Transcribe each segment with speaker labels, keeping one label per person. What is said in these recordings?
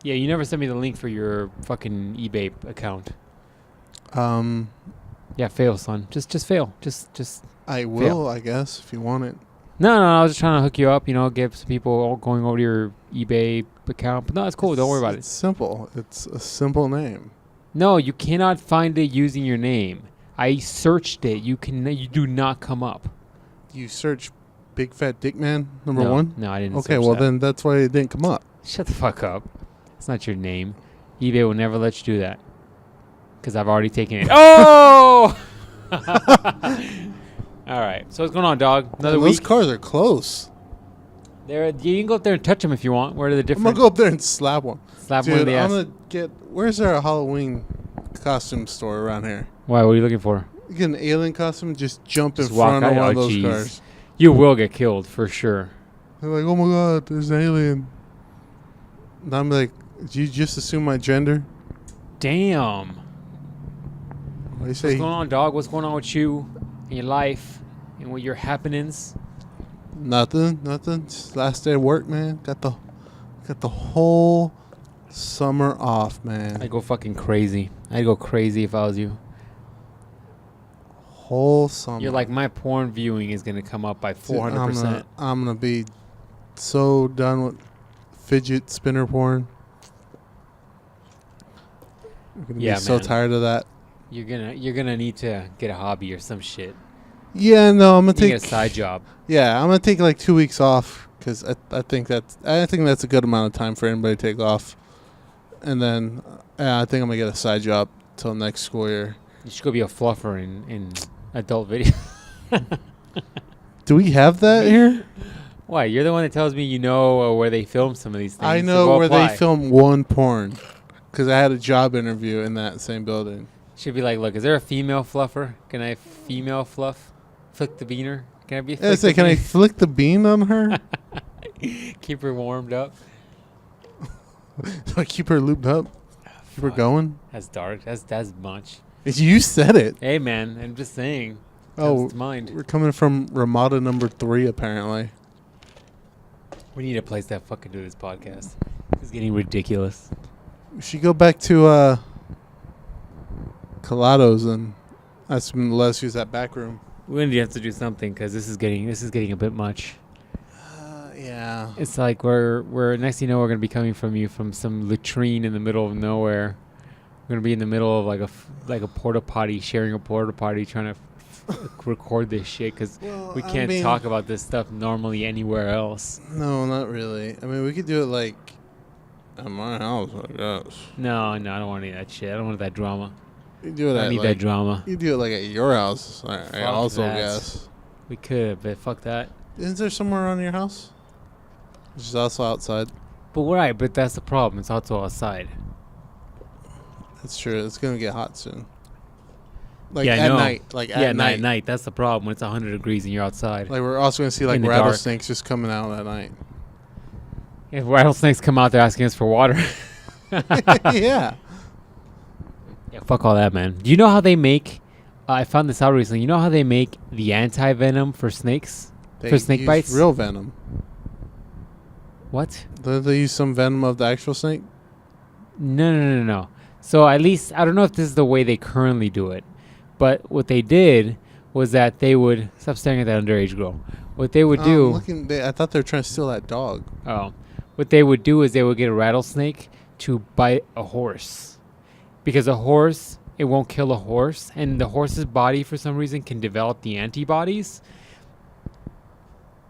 Speaker 1: Yeah, you never sent me the link for your fucking eBay account. Yeah, fail, son. Just fail. Just.
Speaker 2: I will, I guess, if you want it.
Speaker 1: No, I was just trying to hook you up. Get some people all going over to your eBay account. But no, it's cool. Don't worry about it.
Speaker 2: It's simple. It's a simple name.
Speaker 1: No, you cannot find it using your name. I searched it. You do not come up.
Speaker 2: You search Big Fat Dick Man #1?
Speaker 1: No, I didn't.
Speaker 2: Okay, well then that's why it didn't come up.
Speaker 1: Shut the fuck up. It's not your name. eBay will never let you do that. Because I've already taken it. Oh! All right. So what's going on, dog? Another week?
Speaker 2: Those cars are close.
Speaker 1: You can go up there and touch them if you want. Where are the different?
Speaker 2: I'm going to go up there and slap one.
Speaker 1: Slap one in the ass.
Speaker 2: I'm going to get... Where's there a Halloween costume store around here?
Speaker 1: Why? What are you looking for?
Speaker 2: You get an alien costume, just jump in front of one of those cars.
Speaker 1: You will get killed, for sure.
Speaker 2: They're like, oh my God, there's an alien. And I'm like, did you just assume my gender?
Speaker 1: Damn.
Speaker 2: What's
Speaker 1: going on, dog? What's going on with you in your life and with your happenings?
Speaker 2: Nothing. Just last day of work, man. Got the whole summer off, man.
Speaker 1: I'd go fucking crazy. I'd go crazy if I was you.
Speaker 2: Whole summer.
Speaker 1: You're like, my porn viewing is going to come up by 400%.
Speaker 2: I'm going to be so done with fidget spinner porn. I'm going to be so tired of that.
Speaker 1: You're gonna need to get a hobby or some shit.
Speaker 2: Yeah, no, I'm gonna
Speaker 1: get a side job.
Speaker 2: Yeah, I'm gonna take like 2 weeks off because I think that's a good amount of time for anybody to take off, and then I think I'm gonna get a side job till next school year.
Speaker 1: You should go be a fluffer in adult video.
Speaker 2: Do we have that here?
Speaker 1: Why? You're the one that tells me where they film some of these things.
Speaker 2: I know where they film one porn because I had a job interview in that same building.
Speaker 1: Should be like, look, is there a female fluffer? Can I female fluff? Flick the beaner? Can I be
Speaker 2: can I flick the bean on her?
Speaker 1: Keep her warmed up.
Speaker 2: Do I keep her looped up? Keep her going?
Speaker 1: That's dark. That's much.
Speaker 2: You said it.
Speaker 1: Hey, man. I'm just saying.
Speaker 2: Oh,
Speaker 1: mind.
Speaker 2: We're coming from Ramada #3, apparently.
Speaker 1: We need a place to fucking do this podcast. It's getting ridiculous.
Speaker 2: We should go back to Colados and let's use that back room.
Speaker 1: We're gonna have to do something because this is getting a bit much.
Speaker 2: Yeah.
Speaker 1: It's like we're next thing you know we're gonna be coming from you from some latrine in the middle of nowhere. We're gonna be in the middle of like a porta potty, sharing a porta potty, trying to record this shit because we can't talk about this stuff normally anywhere else.
Speaker 2: No, not really. I mean, we could do it like at my house, I guess.
Speaker 1: No, I don't want any of that shit. I don't want that drama.
Speaker 2: You do it
Speaker 1: I need that drama.
Speaker 2: You do it like at your house. I also guess.
Speaker 1: We could, but fuck that.
Speaker 2: Isn't there somewhere around your house? Which is also outside.
Speaker 1: But that's the problem. It's also outside.
Speaker 2: That's true. It's gonna get hot soon.
Speaker 1: At night. At night. That's the problem. When it's 100 degrees and you're outside.
Speaker 2: Like we're also gonna see like rattlesnakes just coming out at night.
Speaker 1: If rattlesnakes come out, they're asking us for water.
Speaker 2: Yeah.
Speaker 1: Yeah, fuck all that, man. Do you know how they make... I found this out recently. You know how they make the anti-venom for snakes? For snake bites?
Speaker 2: Real venom.
Speaker 1: What?
Speaker 2: Do they use some venom of the actual snake?
Speaker 1: No. So at least... I don't know if this is the way they currently do it. But what they did was that they would... Stop staring at that underage girl. What they would do...
Speaker 2: I thought they were trying to steal that dog.
Speaker 1: Oh. What they would do is they would get a rattlesnake to bite a horse. Because a horse, it won't kill a horse. And the horse's body, for some reason, can develop the antibodies.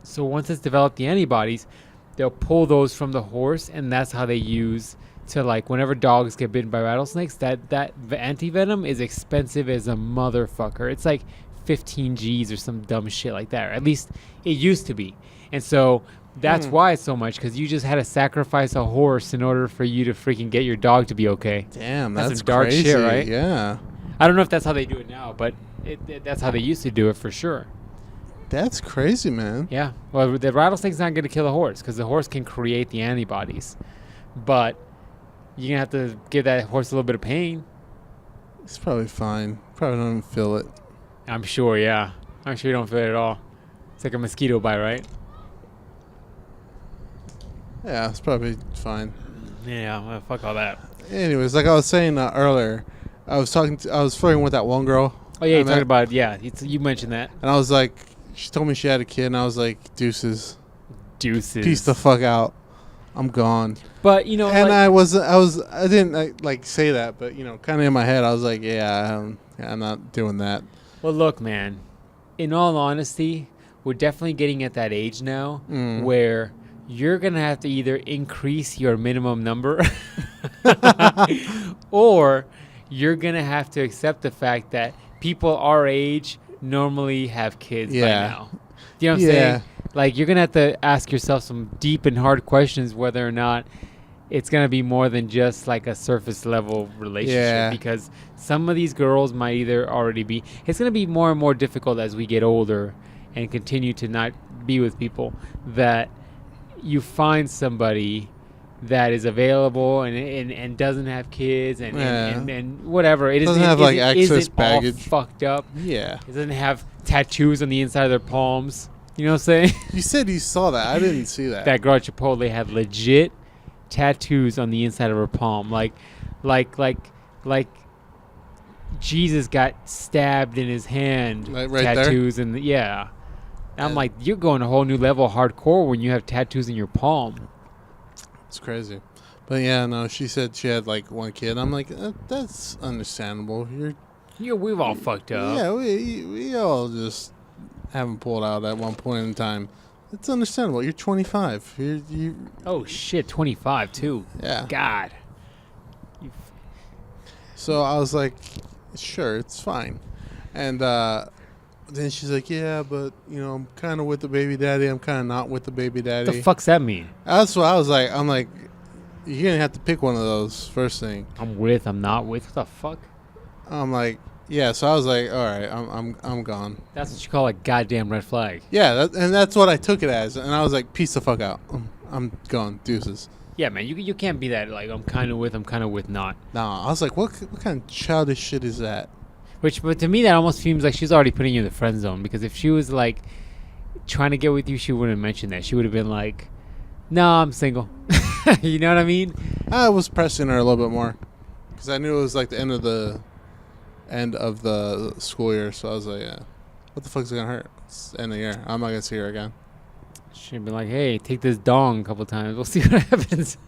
Speaker 1: So once it's developed the antibodies, they'll pull those from the horse. And that's how they use to, like, whenever dogs get bitten by rattlesnakes, that anti-venom is expensive as a motherfucker. It's like 15 G's or some dumb shit like that. Or at least it used to be. And so... That's why it's so much, because you just had to sacrifice a horse in order for you to freaking get your dog to be okay.
Speaker 2: Damn, that's
Speaker 1: some dark
Speaker 2: crazy.
Speaker 1: Shit, right?
Speaker 2: Yeah.
Speaker 1: I don't know if that's how they do it now, but that's how they used to do it for sure.
Speaker 2: That's crazy, man.
Speaker 1: Yeah. Well, the rattlesnake's not going to kill a horse, because the horse can create the antibodies. But you're going to have to give that horse a little bit of pain.
Speaker 2: It's probably fine. Probably don't even feel it.
Speaker 1: I'm sure, yeah. I'm sure you don't feel it at all. It's like a mosquito bite, right?
Speaker 2: Yeah, it's probably fine.
Speaker 1: Yeah, well, fuck all that.
Speaker 2: Anyways, like I was saying earlier, I was flirting with that one girl.
Speaker 1: Oh yeah,
Speaker 2: I
Speaker 1: you
Speaker 2: met,
Speaker 1: talked about you mentioned that.
Speaker 2: and I was like, she told me she had a kid, and I was like, deuces,
Speaker 1: Deuces.
Speaker 2: peace the fuck out, I'm gone.
Speaker 1: But you know,
Speaker 2: And
Speaker 1: like,
Speaker 2: I didn't like say that, but kind of in my head, I was like, I'm not doing that.
Speaker 1: well, look, man. In all honesty, we're definitely getting at that age now where you're gonna have to either increase your minimum number, or you're gonna have to accept the fact that people our age normally have kids by now. Do you know what I'm saying? Like, you're gonna have to ask yourself some deep and hard questions whether or not it's gonna be more than just like a surface level relationship, because some of these girls might either already be. It's gonna be more and more difficult as we get older and continue to not be with people, that you find somebody that is available and doesn't have kids and whatever. It
Speaker 2: doesn't have like excess baggage,
Speaker 1: all fucked up.
Speaker 2: Yeah,
Speaker 1: It doesn't have tattoos on the inside of their palms. You know what I'm saying?
Speaker 2: you said you saw that. I didn't see that.
Speaker 1: That girl at Chipotle had legit tattoos on the inside of her palm, like Jesus got stabbed in his hand.
Speaker 2: Like right
Speaker 1: tattoos there? I'm like, you're going a whole new level of hardcore when you have tattoos in your palm.
Speaker 2: It's crazy. But yeah, no, she said she had like one kid. I'm like, that's understandable.
Speaker 1: We've all fucked up.
Speaker 2: Yeah, we all just haven't pulled out at one point in time. It's understandable. You're 25. You.
Speaker 1: Oh shit, 25 too.
Speaker 2: Yeah.
Speaker 1: God.
Speaker 2: So I was like, sure, it's fine. And then she's like, yeah, but I'm kind of with the baby daddy. I'm kind of not with the baby daddy.
Speaker 1: What the fuck's that mean?
Speaker 2: That's what I was like. I'm like, you're gonna have to pick one of those first thing.
Speaker 1: I'm not with. What the fuck?
Speaker 2: I'm like, yeah. So I was like, all right, I'm gone.
Speaker 1: That's what you call a goddamn red flag.
Speaker 2: Yeah, and that's what I took it as. And I was like, peace the fuck out. I'm gone. Deuces.
Speaker 1: Yeah, man, you can't be that, like, I'm kind of with not.
Speaker 2: Nah, I was like, what kind of childish shit is that?
Speaker 1: But to me, that almost seems like she's already putting you in the friend zone, because if she was, like, trying to get with you, she wouldn't have mentioned that. She would have been like, no, I'm single. You know what I mean?
Speaker 2: I was pressing her a little bit more, because I knew it was, like, the end of the school year, so I was like, yeah, what the fuck is going to hurt? It's the end of the year. I'm not going to see her again.
Speaker 1: She'd be like, hey, take this dong a couple times. We'll see what happens.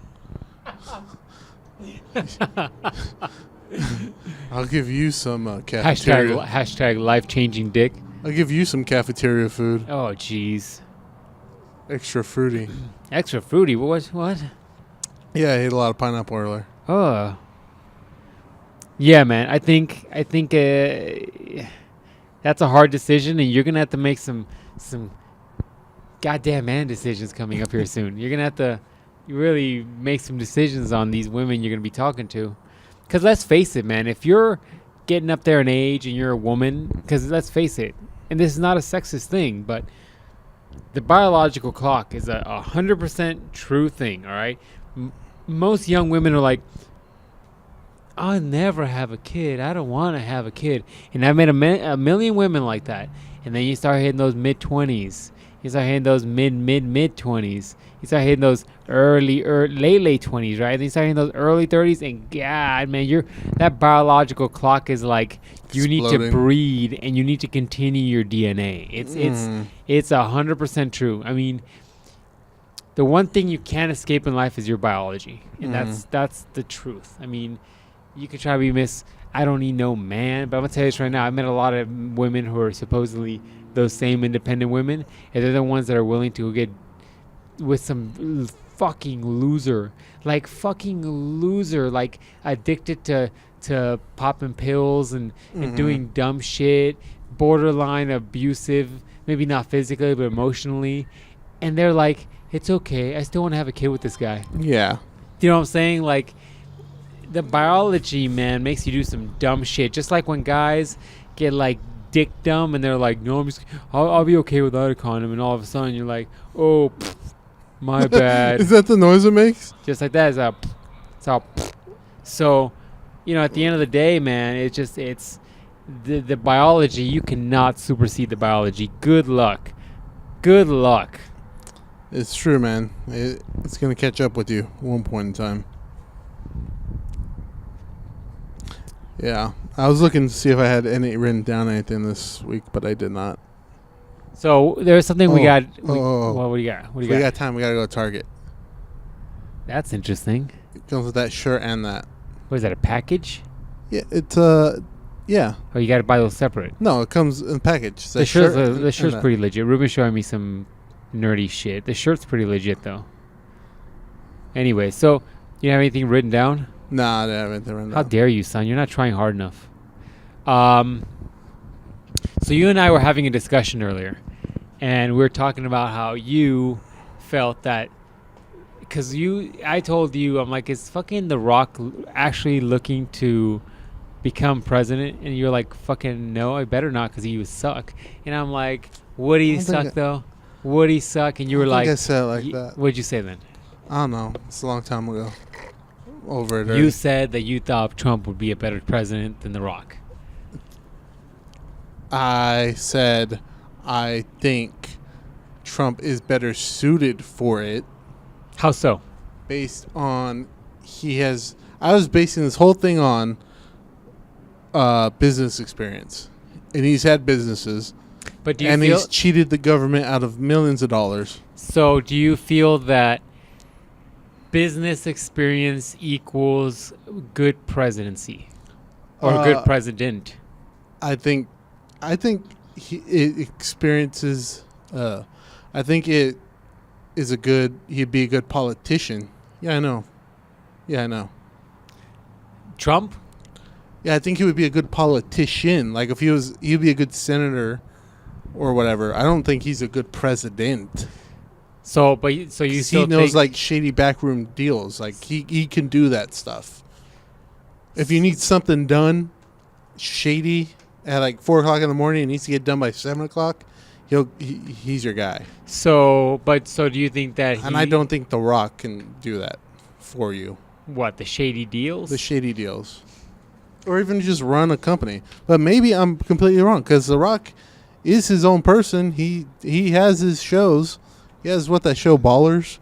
Speaker 2: I'll give you some cafeteria.
Speaker 1: Hashtag life-changing dick.
Speaker 2: I'll give you some cafeteria food.
Speaker 1: Oh, jeez.
Speaker 2: Extra fruity.
Speaker 1: Extra fruity? What?
Speaker 2: Yeah, I ate a lot of pineapple earlier.
Speaker 1: Oh. Yeah, man. I think that's a hard decision, and you're going to have to make some goddamn man decisions coming up here soon. You're going to have to really make some decisions on these women you're going to be talking to. Because let's face it, man, if you're getting up there in age and you're a woman, because let's face it, and this is not a sexist thing, but the biological clock is a 100% true thing, all right? Most young women are like, I'll never have a kid. I don't want to have a kid. And I've met a million women like that. And then you start hitting those mid-20s. You start hitting those mid-20s. You start hitting those late 20s, right? Then you start hitting those early 30s, and God, man, that biological clock is like, you need to breed and you need to continue your DNA. It's 100% true. I mean, the one thing you can't escape in life is your biology, and that's the truth. I mean, you could try to be I don't need no man, but I'm gonna tell you this right now. I met a lot of women who are supposedly those same independent women, and they're the ones that are willing to get with some fucking loser, like addicted to popping pills and doing dumb shit, borderline abusive, maybe not physically but emotionally, and they're like, it's okay, I still want to have a kid with this guy.
Speaker 2: Yeah.
Speaker 1: Do you know what I'm saying? Like, the biology, man, makes you do some dumb shit. Just like when guys get like dick dumb and they're like, no, I'll be okay without a condom, and all of a sudden you're like, oh, my bad.
Speaker 2: Is that the noise it makes?
Speaker 1: Just like that. It's all. So, at the end of the day, man, it's the biology. You cannot supersede the biology. Good luck.
Speaker 2: It's true, man. It's gonna catch up with you at one point in time. Yeah. I was looking to see if I had any written down anything this week, but I did not.
Speaker 1: So there's something we got.
Speaker 2: Oh.
Speaker 1: What do you got? What do
Speaker 2: If
Speaker 1: you
Speaker 2: we
Speaker 1: got?
Speaker 2: got time, we got to go to Target.
Speaker 1: That's interesting.
Speaker 2: It comes with that shirt and that.
Speaker 1: What is that? A package?
Speaker 2: Yeah, it's yeah.
Speaker 1: Or you got to buy those separate?
Speaker 2: No, it comes in a package. It's
Speaker 1: The shirt's
Speaker 2: and
Speaker 1: pretty legit. Ruben's showing me some nerdy shit. The shirt's pretty legit though. Anyway, so you have anything written down?
Speaker 2: Nah, I didn't have anything written down.
Speaker 1: How dare you, son? You're not trying hard enough. So you and I were having a discussion earlier, and we were talking about how you felt that, because I told you, I'm like, is fucking TheRock actually looking to become president? And you're like, fucking no, I better not, because he would suck. And I'm like, would he suck though? Would he suck? And you were like,
Speaker 2: I said it like that.
Speaker 1: What'd you say then?
Speaker 2: I don't know. It's a long time ago. Over it.
Speaker 1: You said that you thought Trump would be a better president than TheRock.
Speaker 2: I said I think Trump is better suited for it.
Speaker 1: How so?
Speaker 2: Based on I was basing this whole thing on business experience, and he's had businesses,
Speaker 1: But do you
Speaker 2: and
Speaker 1: feel,
Speaker 2: he's cheated the government out of millions of dollars.
Speaker 1: so do you feel that business experience equals good presidency or good president?
Speaker 2: I think it experiences. I think it is he'd be a good politician. Yeah, I know.
Speaker 1: Trump?
Speaker 2: Yeah, I think he would be a good politician. Like if he'd be a good senator or whatever. I don't think he's a good president.
Speaker 1: So you still
Speaker 2: He knows
Speaker 1: think,
Speaker 2: like shady backroom deals. Like he can do that stuff. If you need something done, shady at like 4:00 in the morning, and needs to get done by 7:00, he's your guy.
Speaker 1: So do you think that
Speaker 2: And I don't think TheRock can do that for you.
Speaker 1: what, the shady deals?
Speaker 2: The shady deals. Or even just run a company. But maybe I'm completely wrong, because TheRock is his own person. He has his shows. He has that show Ballers.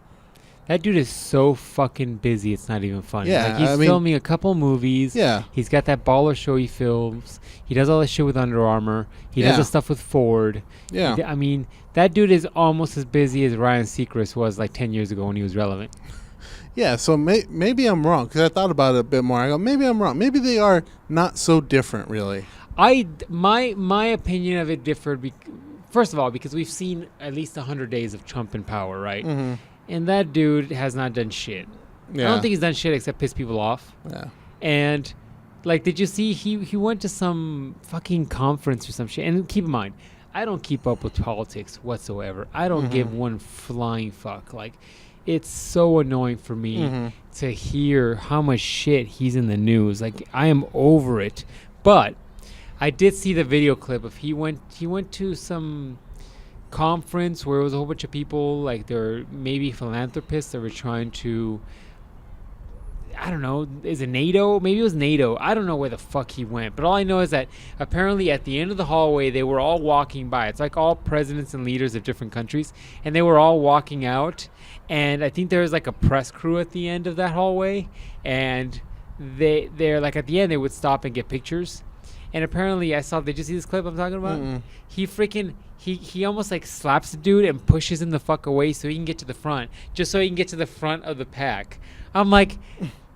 Speaker 1: That dude is so fucking busy, it's not even funny.
Speaker 2: Yeah,
Speaker 1: like he's filming a couple movies.
Speaker 2: Yeah.
Speaker 1: He's got that baller show he films. He does all that shit with Under Armour. He does the stuff with Ford.
Speaker 2: Yeah.
Speaker 1: I mean, that dude is almost as busy as Ryan Seacrest was like 10 years ago when he was relevant.
Speaker 2: Yeah, so maybe I'm wrong, because I thought about it a bit more. I go, maybe I'm wrong. Maybe they are not so different, really.
Speaker 1: My opinion of it differed, first of all, because we've seen at least 100 days of Trump in power, right?
Speaker 2: Mm-hmm.
Speaker 1: And that dude has not done shit.
Speaker 2: Yeah.
Speaker 1: I don't think he's done shit except piss people off.
Speaker 2: Yeah.
Speaker 1: And, like, did you see he went to some fucking conference or some shit? And keep in mind, I don't keep up with politics whatsoever. I don't give one flying fuck. Like, it's so annoying for me to hear how much shit he's in the news. Like, I am over it. But I did see the video clip of he went to some conference where it was a whole bunch of people, like they're maybe philanthropists that were trying to, I don't know, is it NATO? Maybe it was NATO. I don't know where the fuck he went, but all I know is that apparently at the end of the hallway they were all walking by. It's like all presidents and leaders of different countries, and they were all walking out, and I think there was like a press crew at the end of that hallway, and they're like at the end they would stop and get pictures. And apparently I saw, did you see this clip I'm talking about? He freaking he almost like slaps the dude and pushes him the fuck away so he can get to the front, just so he can get to the front of the pack. I'm like,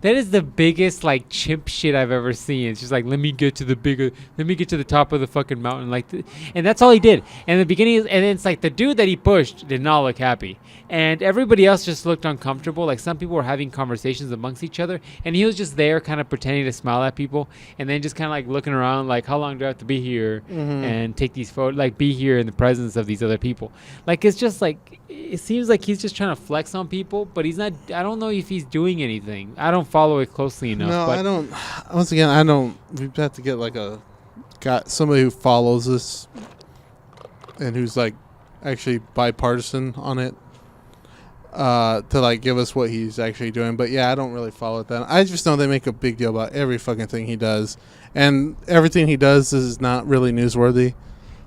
Speaker 1: that is the biggest like chimp shit I've ever seen. It's just like, let me get to the top of the fucking mountain, like, and that's all he did. And the beginning, and it's like the dude that he pushed did not look happy, and everybody else just looked uncomfortable. Like some people were having conversations amongst each other, and he was just there, kind of pretending to smile at people, and then just kind of like looking around, like, how long do I have to be here and take these photos? Like, be here in the presence of these other people. Like, it's just like, it seems like he's just trying to flex on people, but he's not. I don't know if he's doing anything. I don't follow it closely enough.
Speaker 2: No,
Speaker 1: but
Speaker 2: I don't. Once again, I don't. We have to get like somebody who follows this and who's like actually bipartisan on it to like give us what he's actually doing. But yeah, I don't really follow it. I just know they make a big deal about every fucking thing he does, and everything he does is not really newsworthy.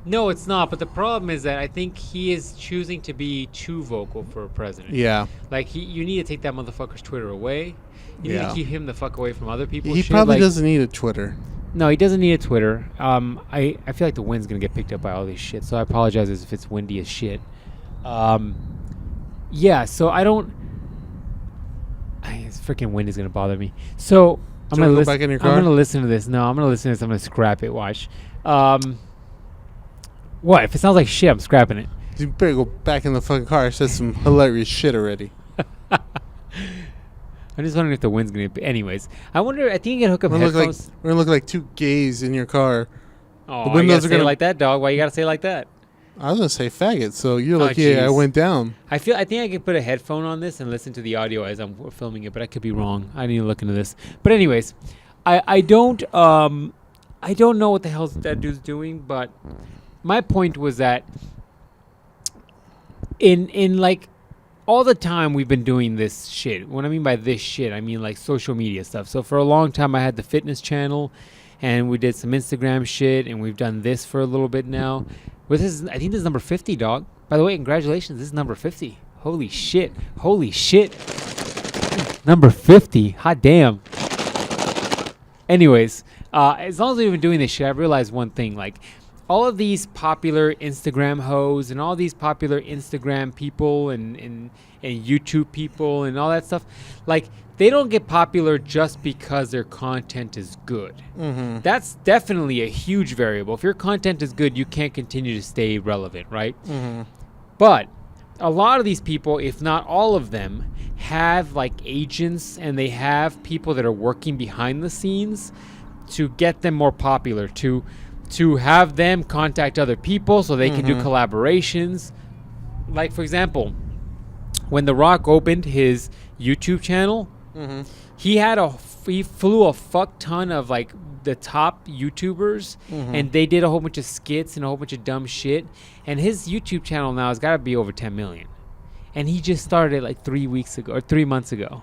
Speaker 1: No, it's not. But the problem is that I think he is choosing to be too vocal for a president.
Speaker 2: Yeah.
Speaker 1: Like, you need to take that motherfucker's Twitter away. You need to keep him the fuck away from other people.
Speaker 2: He probably doesn't need a Twitter.
Speaker 1: No, he doesn't need a Twitter. I feel like the wind's gonna get picked up by all this shit, so I apologize if it's windy as shit. Yeah, so I don't. This freaking wind is gonna bother me. So I'm gonna
Speaker 2: go
Speaker 1: listen.
Speaker 2: back in your car?
Speaker 1: I'm gonna listen to this. No, I'm gonna listen to this. I'm gonna scrap it. Watch. What? If it sounds like shit, I'm scrapping it.
Speaker 2: You better go back in the fucking car. I said some hilarious shit already.
Speaker 1: I'm just wondering if the wind's gonna be. Anyways, I wonder. I think you can hook up headphones.
Speaker 2: We're gonna look like two gays in your car.
Speaker 1: Oh,
Speaker 2: the
Speaker 1: you
Speaker 2: windows
Speaker 1: gotta
Speaker 2: are
Speaker 1: say it
Speaker 2: gonna
Speaker 1: like that, dog. Why you gotta say it like that?
Speaker 2: I was gonna say faggot, so you're
Speaker 1: Oh,
Speaker 2: like, yeah, I
Speaker 1: jeez.
Speaker 2: went down.
Speaker 1: I think I can put a headphone on this and listen to the audio as I'm filming it, but I could be wrong. I need to look into this. But anyways, I don't know what the hell that dude's doing, but my point was that in like all the time we've been doing this shit. What I mean by this shit, I mean like social media stuff. So for a long time I had the fitness channel and we did some Instagram shit and we've done this for a little bit now. I think this is number 50, dog. By the way, congratulations. This is number 50. Holy shit. Number 50. Hot damn. Anyways, as long as we've been doing this shit, I've realized one thing. Like, all of these popular Instagram hoes and all these popular Instagram people and YouTube people and all that stuff, like, they don't get popular just because their content is good.
Speaker 2: Mm-hmm.
Speaker 1: That's definitely a huge variable. If your content is good, you can't continue to stay relevant, right?
Speaker 2: Mm-hmm.
Speaker 1: But a lot of these people, if not all of them, have like agents and they have people that are working behind the scenes to get them more popular, to have them contact other people so they can do collaborations. Like, for example, when TheRock opened his YouTube channel, he flew a fuck ton of like the top YouTubers and they did a whole bunch of skits and a whole bunch of dumb shit, and his YouTube channel now has got to be over 10 million, and he just started it like 3 months ago.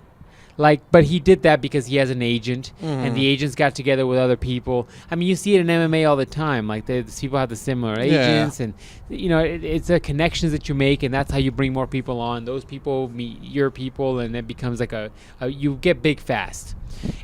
Speaker 1: Like, but he did that because he has an agent, and the agents got together with other people. I mean, you see it in MMA all the time. Like, these people have the similar agents, and you know, it's the connections that you make, and that's how you bring more people on. Those people meet your people, and it becomes like you get big fast.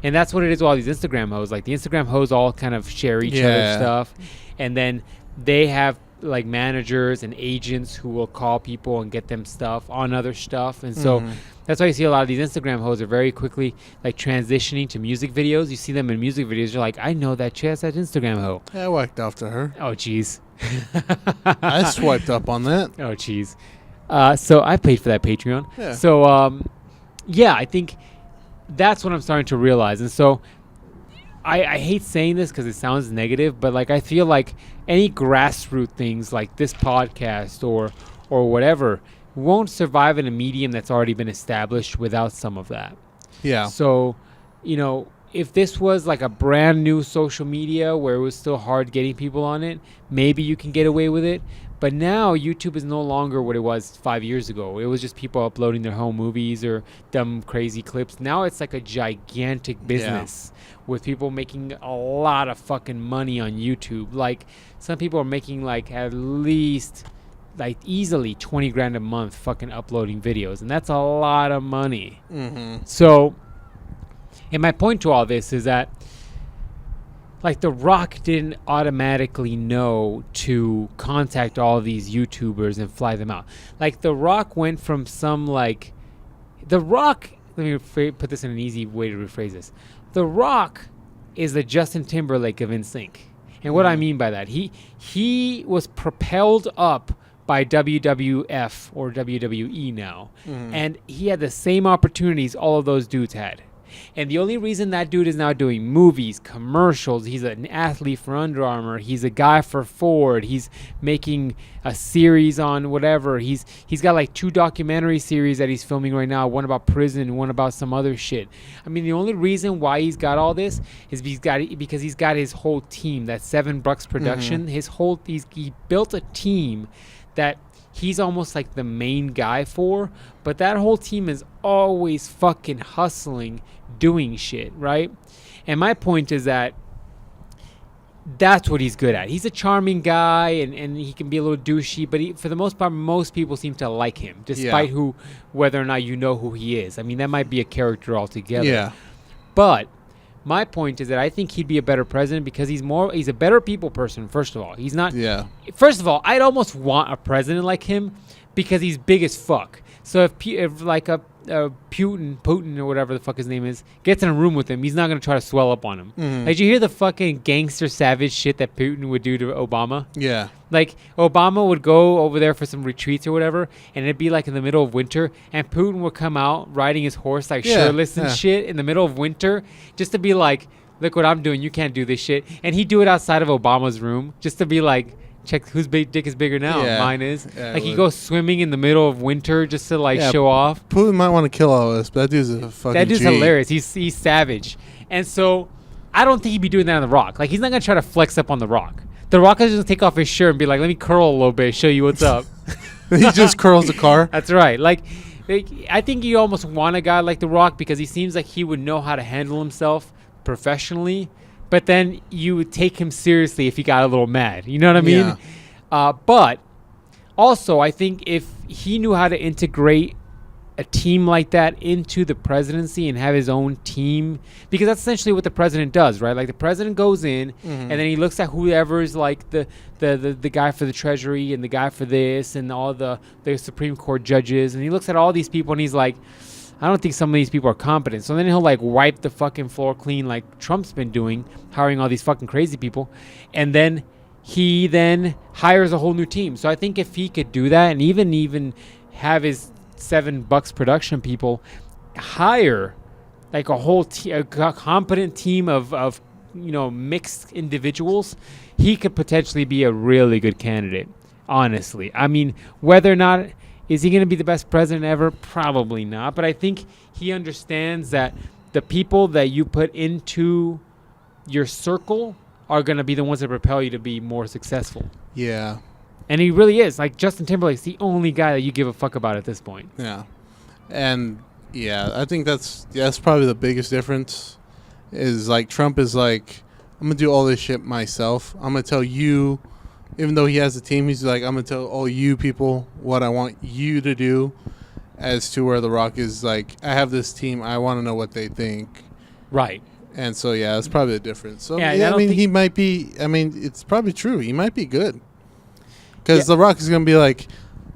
Speaker 1: And that's what it is with all these Instagram hoes. Like, the Instagram hoes all kind of share each other's stuff, and then they have like managers and agents who will call people and get them stuff on other stuff, and so that's why you see a lot of these Instagram hoes are very quickly like transitioning to music videos. You see them in music videos, you're like, I know that chick, that's that Instagram hoe.
Speaker 2: Yeah, I whacked off to her.
Speaker 1: Oh jeez.
Speaker 2: I swiped up on that.
Speaker 1: Oh jeez. So I paid for that Patreon.
Speaker 2: Yeah.
Speaker 1: So yeah, I think that's what I'm starting to realize. And so I hate saying this because it sounds negative, but like I feel like any grassroots things like this podcast or whatever won't survive in a medium that's already been established without some of that.
Speaker 2: Yeah.
Speaker 1: So, you know, if this was like a brand new social media where it was still hard getting people on it, maybe you can get away with it. But now YouTube is no longer what it was 5 years ago. It was just people uploading their home movies or dumb, crazy clips. Now it's like a gigantic business with people making a lot of fucking money on YouTube. Like, some people are making like at least like easily 20 grand a month fucking uploading videos. And that's a lot of money. So, and my point to all this is that like TheRock didn't automatically know to contact all these YouTubers and fly them out. Like TheRock went from some like TheRock. Let me put this in an easy way to rephrase this. TheRock is the Justin Timberlake of NSYNC, and what I mean by that, he was propelled up by WWF or WWE now, and he had the same opportunities all of those dudes had. And the only reason that dude is now doing movies, commercials, he's an athlete for Under Armour, he's a guy for Ford, he's making a series on whatever, he's got like 2 documentary series that he's filming right now, one about prison, one about some other shit. I mean, the only reason why he's got all this is because he's got his whole team, that 7 Bucks production, he built a team that he's almost like the main guy for, but that whole team is always fucking hustling, doing shit, right? And my point is that that's what he's good at. He's a charming guy, and he can be a little douchey, but for the most part, most people seem to like him, despite whether or not you know who he is. I mean, that might be a character altogether.
Speaker 2: Yeah.
Speaker 1: But My point is that I think he'd be a better president because he's a better people person. First of all, he's not.
Speaker 2: Yeah.
Speaker 1: First of all, I'd almost want a president like him because he's big as fuck. So if like a Putin or whatever the fuck his name is gets in a room with him, he's not gonna try to swell up on him.
Speaker 2: Mm-hmm.
Speaker 1: Like, did you hear the fucking gangster savage shit that Putin would do to Obama?
Speaker 2: Yeah.
Speaker 1: Like, Obama would go over there for some retreats or whatever, and it'd be like in the middle of winter, and Putin would come out riding his horse like shirtless and shit in the middle of winter, just to be like, look what I'm doing, you can't do this shit. And he'd do it outside of Obama's room, just to be like, check whose big dick is bigger now.
Speaker 2: Yeah.
Speaker 1: Mine is.
Speaker 2: Yeah,
Speaker 1: like, he goes swimming in the middle of winter just to like show off.
Speaker 2: Putin might want to kill all of us, but that dude's a fucking
Speaker 1: That dude's
Speaker 2: G.
Speaker 1: hilarious. He's savage. And so I don't think he'd be doing that on TheRock. Like, he's not gonna try to flex up on TheRock. TheRock is just gonna take off his shirt and be like, let me curl a little bit, show you what's up.
Speaker 2: He just curls the car.
Speaker 1: That's right. Like, I think you almost want a guy like TheRock because he seems like he would know how to handle himself professionally, but then you would take him seriously if he got a little mad. You know what I mean?
Speaker 2: Yeah.
Speaker 1: But also, I think if he knew how to integrate a team like that into the presidency and have his own team, because that's essentially what the president does, right? Like, the president goes in and then he looks at whoever's like the guy for the treasury and the guy for this and all the Supreme Court judges, and he looks at all these people and he's like, I don't think some of these people are competent. So then he'll like wipe the fucking floor clean like Trump's been doing, hiring all these fucking crazy people, and then he then hires a whole new team. So I think if he could do that and even have his $7 production people hire like a whole a competent team of mixed individuals, he could potentially be a really good candidate. Honestly, I mean, whether or not is he going to be the best president ever, probably not, but I think he understands that the people that you put into your circle are going to be the ones that propel you to be more successful.
Speaker 2: Yeah.
Speaker 1: And he really is. Like, Justin Timberlake's the only guy that you give a fuck about at this point.
Speaker 2: Yeah. And yeah, I think that's probably the biggest difference is like Trump is like, I'm going to do all this shit myself. I'm going to tell you, even though he has a team, he's like, I'm going to tell all you people what I want you to do, as to where TheRock is like, I have this team. I want to know what they think.
Speaker 1: Right.
Speaker 2: And so, yeah, that's probably the difference. So,
Speaker 1: Yeah,
Speaker 2: I mean, he might be, it's probably true. He might be good. Because TheRock is going to be like,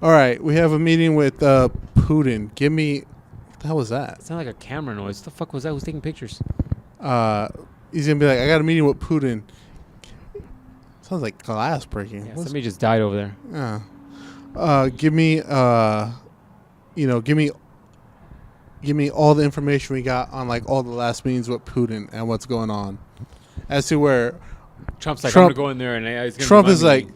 Speaker 2: all right, we have a meeting with Putin. Give me, what the hell was that?
Speaker 1: It sounded like a camera noise. What the fuck was that? Who's taking pictures?
Speaker 2: He's going to be like, I got a meeting with Putin. Sounds like glass breaking.
Speaker 1: Yeah, somebody just died over there.
Speaker 2: Yeah. Give me all the information we got on like all the last meetings with Putin and what's going on. As to where
Speaker 1: Trump's like, I'm going to go in there and he's going
Speaker 2: Trump is like,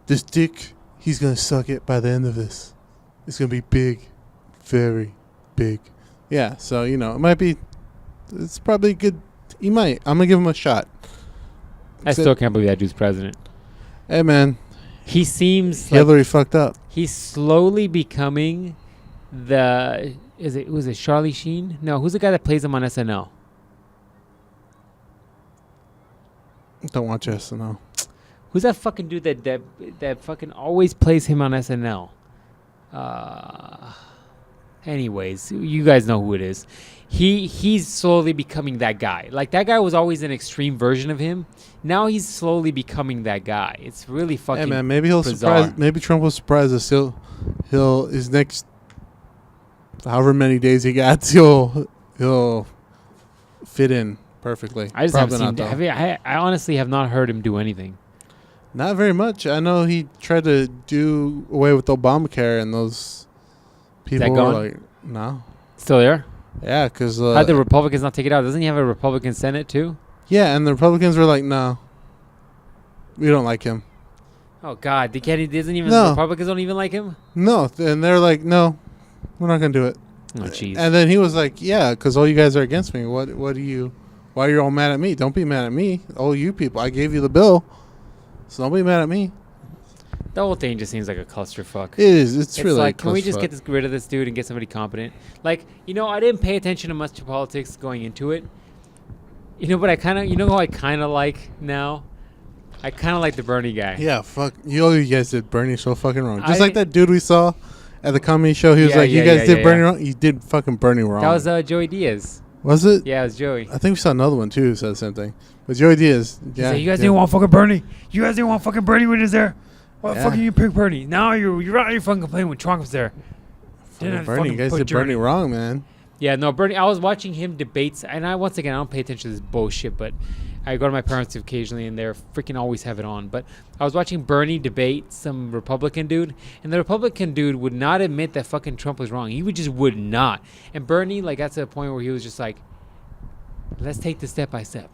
Speaker 2: this dick, he's going to suck it by the end of this. It's going to be big, very big. Yeah, so, it might be, it's probably good. He might. I'm going to give him a shot.
Speaker 1: I still can't believe that dude's president.
Speaker 2: Hey, man.
Speaker 1: He seems
Speaker 2: Hillary fucked up.
Speaker 1: He's slowly becoming was it Charlie Sheen? No, who's the guy that plays him on SNL?
Speaker 2: Don't watch SNL.
Speaker 1: Who's that fucking dude that fucking always plays him on SNL? Anyways, you guys know who it is. He's slowly becoming that guy. Like, that guy was always an extreme version of him. Now he's slowly becoming that guy. It's really fucking.
Speaker 2: Hey, man, maybe he'll
Speaker 1: bizarre.
Speaker 2: surprise. Maybe Trump will surprise us. He'll his next, however many days he got, he'll fit in perfectly.
Speaker 1: I just
Speaker 2: Probably
Speaker 1: haven't
Speaker 2: not,
Speaker 1: seen. I honestly have not heard him do anything.
Speaker 2: Not very much. I know he tried to do away with Obamacare, and those people were like, no.
Speaker 1: Still there?
Speaker 2: Yeah, because
Speaker 1: how'd the Republicans not take it out? Doesn't he have a Republican Senate too?
Speaker 2: Yeah, and the Republicans were like, no, we don't like him.
Speaker 1: Oh God, the Republicans don't even like him.
Speaker 2: No, and they're like, no, we're not gonna do it.
Speaker 1: Oh jeez.
Speaker 2: And then he was like, yeah, because all you guys are against me. Why are you all mad at me? Don't be mad at me. All you people, I gave you the bill, so don't be mad at me.
Speaker 1: The whole thing just seems like a clusterfuck.
Speaker 2: It is. It's really
Speaker 1: like, can we just get rid of this dude and get somebody competent? Like, I didn't pay attention to much to politics going into it. But I kind of, who I kind of like now? I kind of like the Bernie guy.
Speaker 2: Yeah, fuck. You guys did Bernie so fucking wrong. Just like that dude we saw at the comedy show. He was like, you guys did Bernie wrong. You did fucking Bernie wrong.
Speaker 1: That was Joey Diaz.
Speaker 2: Was it?
Speaker 1: Yeah, it was Joey.
Speaker 2: I think we saw another one too who said the same thing. But Joey Diaz.
Speaker 1: He said, you guys didn't want fucking Bernie. You guys didn't want fucking Bernie when he was there. Why the fuck you pick Bernie? Now you're out here fucking complaining when Trump was there.
Speaker 2: Bernie, you guys did Bernie wrong, man.
Speaker 1: Yeah, no, Bernie. I was watching him debates, and once again I don't pay attention to this bullshit, but I go to my parents occasionally, and they're freaking always have it on. But I was watching Bernie debate some Republican dude, and the Republican dude would not admit that fucking Trump was wrong. He would not. And Bernie, like, got to the point where he was just like, let's take this step by step.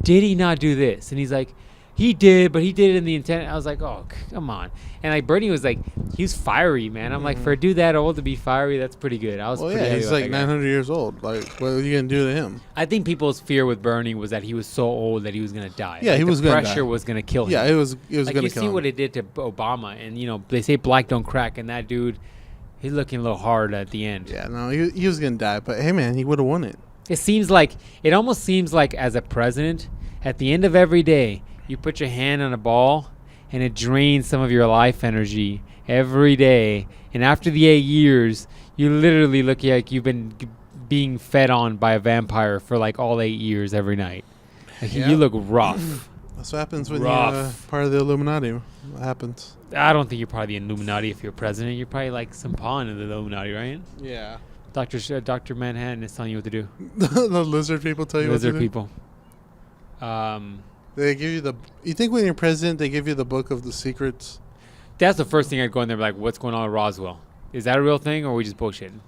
Speaker 1: Did he not do this? And he's like, he did, but he did it in the intent. I was like, oh, come on. And like Bernie was like, he was fiery, man. I'm like, for a dude that old to be fiery, that's pretty good. I was pretty happy
Speaker 2: he's like 900 years old. Like, what are you gonna do to him?
Speaker 1: I think people's fear with Bernie was that he was so old that he was gonna die.
Speaker 2: Yeah,
Speaker 1: like,
Speaker 2: he was gonna die. The
Speaker 1: pressure was gonna kill him.
Speaker 2: Yeah, it was
Speaker 1: like,
Speaker 2: gonna kill him.
Speaker 1: You see what it did to Obama, and they say black don't crack, and that dude, he's looking a little hard at the end.
Speaker 2: Yeah, no, he was gonna die, but hey, man, he would have won it.
Speaker 1: It almost seems like as a president, at the end of every day, you put your hand on a ball, and it drains some of your life energy every day. And after the 8 years, you literally look like you've been being fed on by a vampire for like all 8 years every night. Like, you look rough.
Speaker 2: That's what happens when you're part of the Illuminati. What happens?
Speaker 1: I don't think you're part of the Illuminati if you're president. You're probably like some pawn in the Illuminati, right?
Speaker 2: Yeah.
Speaker 1: Dr. Manhattan is telling you what to do.
Speaker 2: The lizard people tell you what to do?
Speaker 1: Lizard people.
Speaker 2: They give you you think when you're president, they give you the book of the secrets?
Speaker 1: That's the first thing I'd go in there and be like, what's going on with Roswell? Is that a real thing, or are we just bullshitting?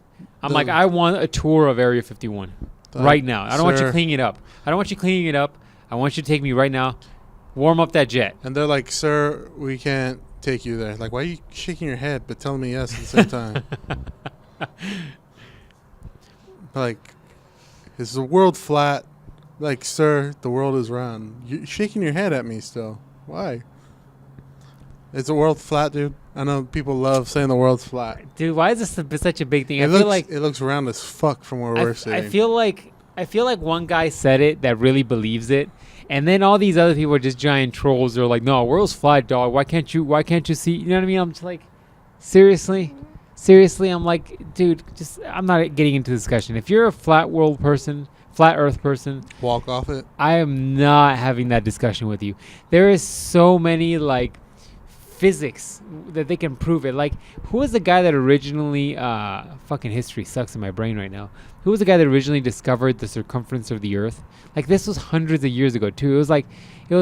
Speaker 1: I'm like, I want a tour of Area 51 right now. I don't want you cleaning it up. I want you to take me right now. Warm up that jet.
Speaker 2: And they're like, sir, we can't take you there. Like, why are you shaking your head but telling me yes at the same time? Like, is the world flat? Like, sir, the world is round. You're shaking your head at me still. Why? Is the world flat, dude? I know people love saying the world's flat.
Speaker 1: Dude, why is this such a big thing?
Speaker 2: I feel like it looks round as fuck from where we're sitting.
Speaker 1: I feel like one guy said it that really believes it, and then all these other people are just giant trolls. They're like, "No, world's flat, dog. Why can't you see?" You know what I mean? I'm just like, seriously. I'm like, dude, I'm not getting into discussion. If you're a flat Earth person,
Speaker 2: walk off it.
Speaker 1: I am not having that discussion with you. There is so many like physics that they can prove it. Like, who was the guy that originally fucking history sucks in my brain right now? Who was the guy that originally discovered the circumference of the Earth? Like, this was hundreds of years ago too. It was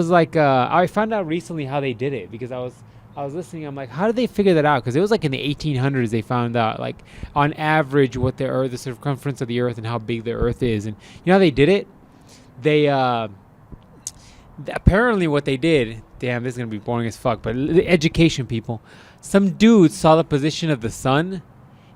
Speaker 1: like I found out recently how they did it because I was listening. I'm like, how did they figure that out? Because it was like in the 1800s they found out, like, on average what the circumference of the Earth and how big the Earth is. And you know how they did it? They apparently what they did. Damn, this is gonna be boring as fuck. But the education people, some dude saw the position of the sun,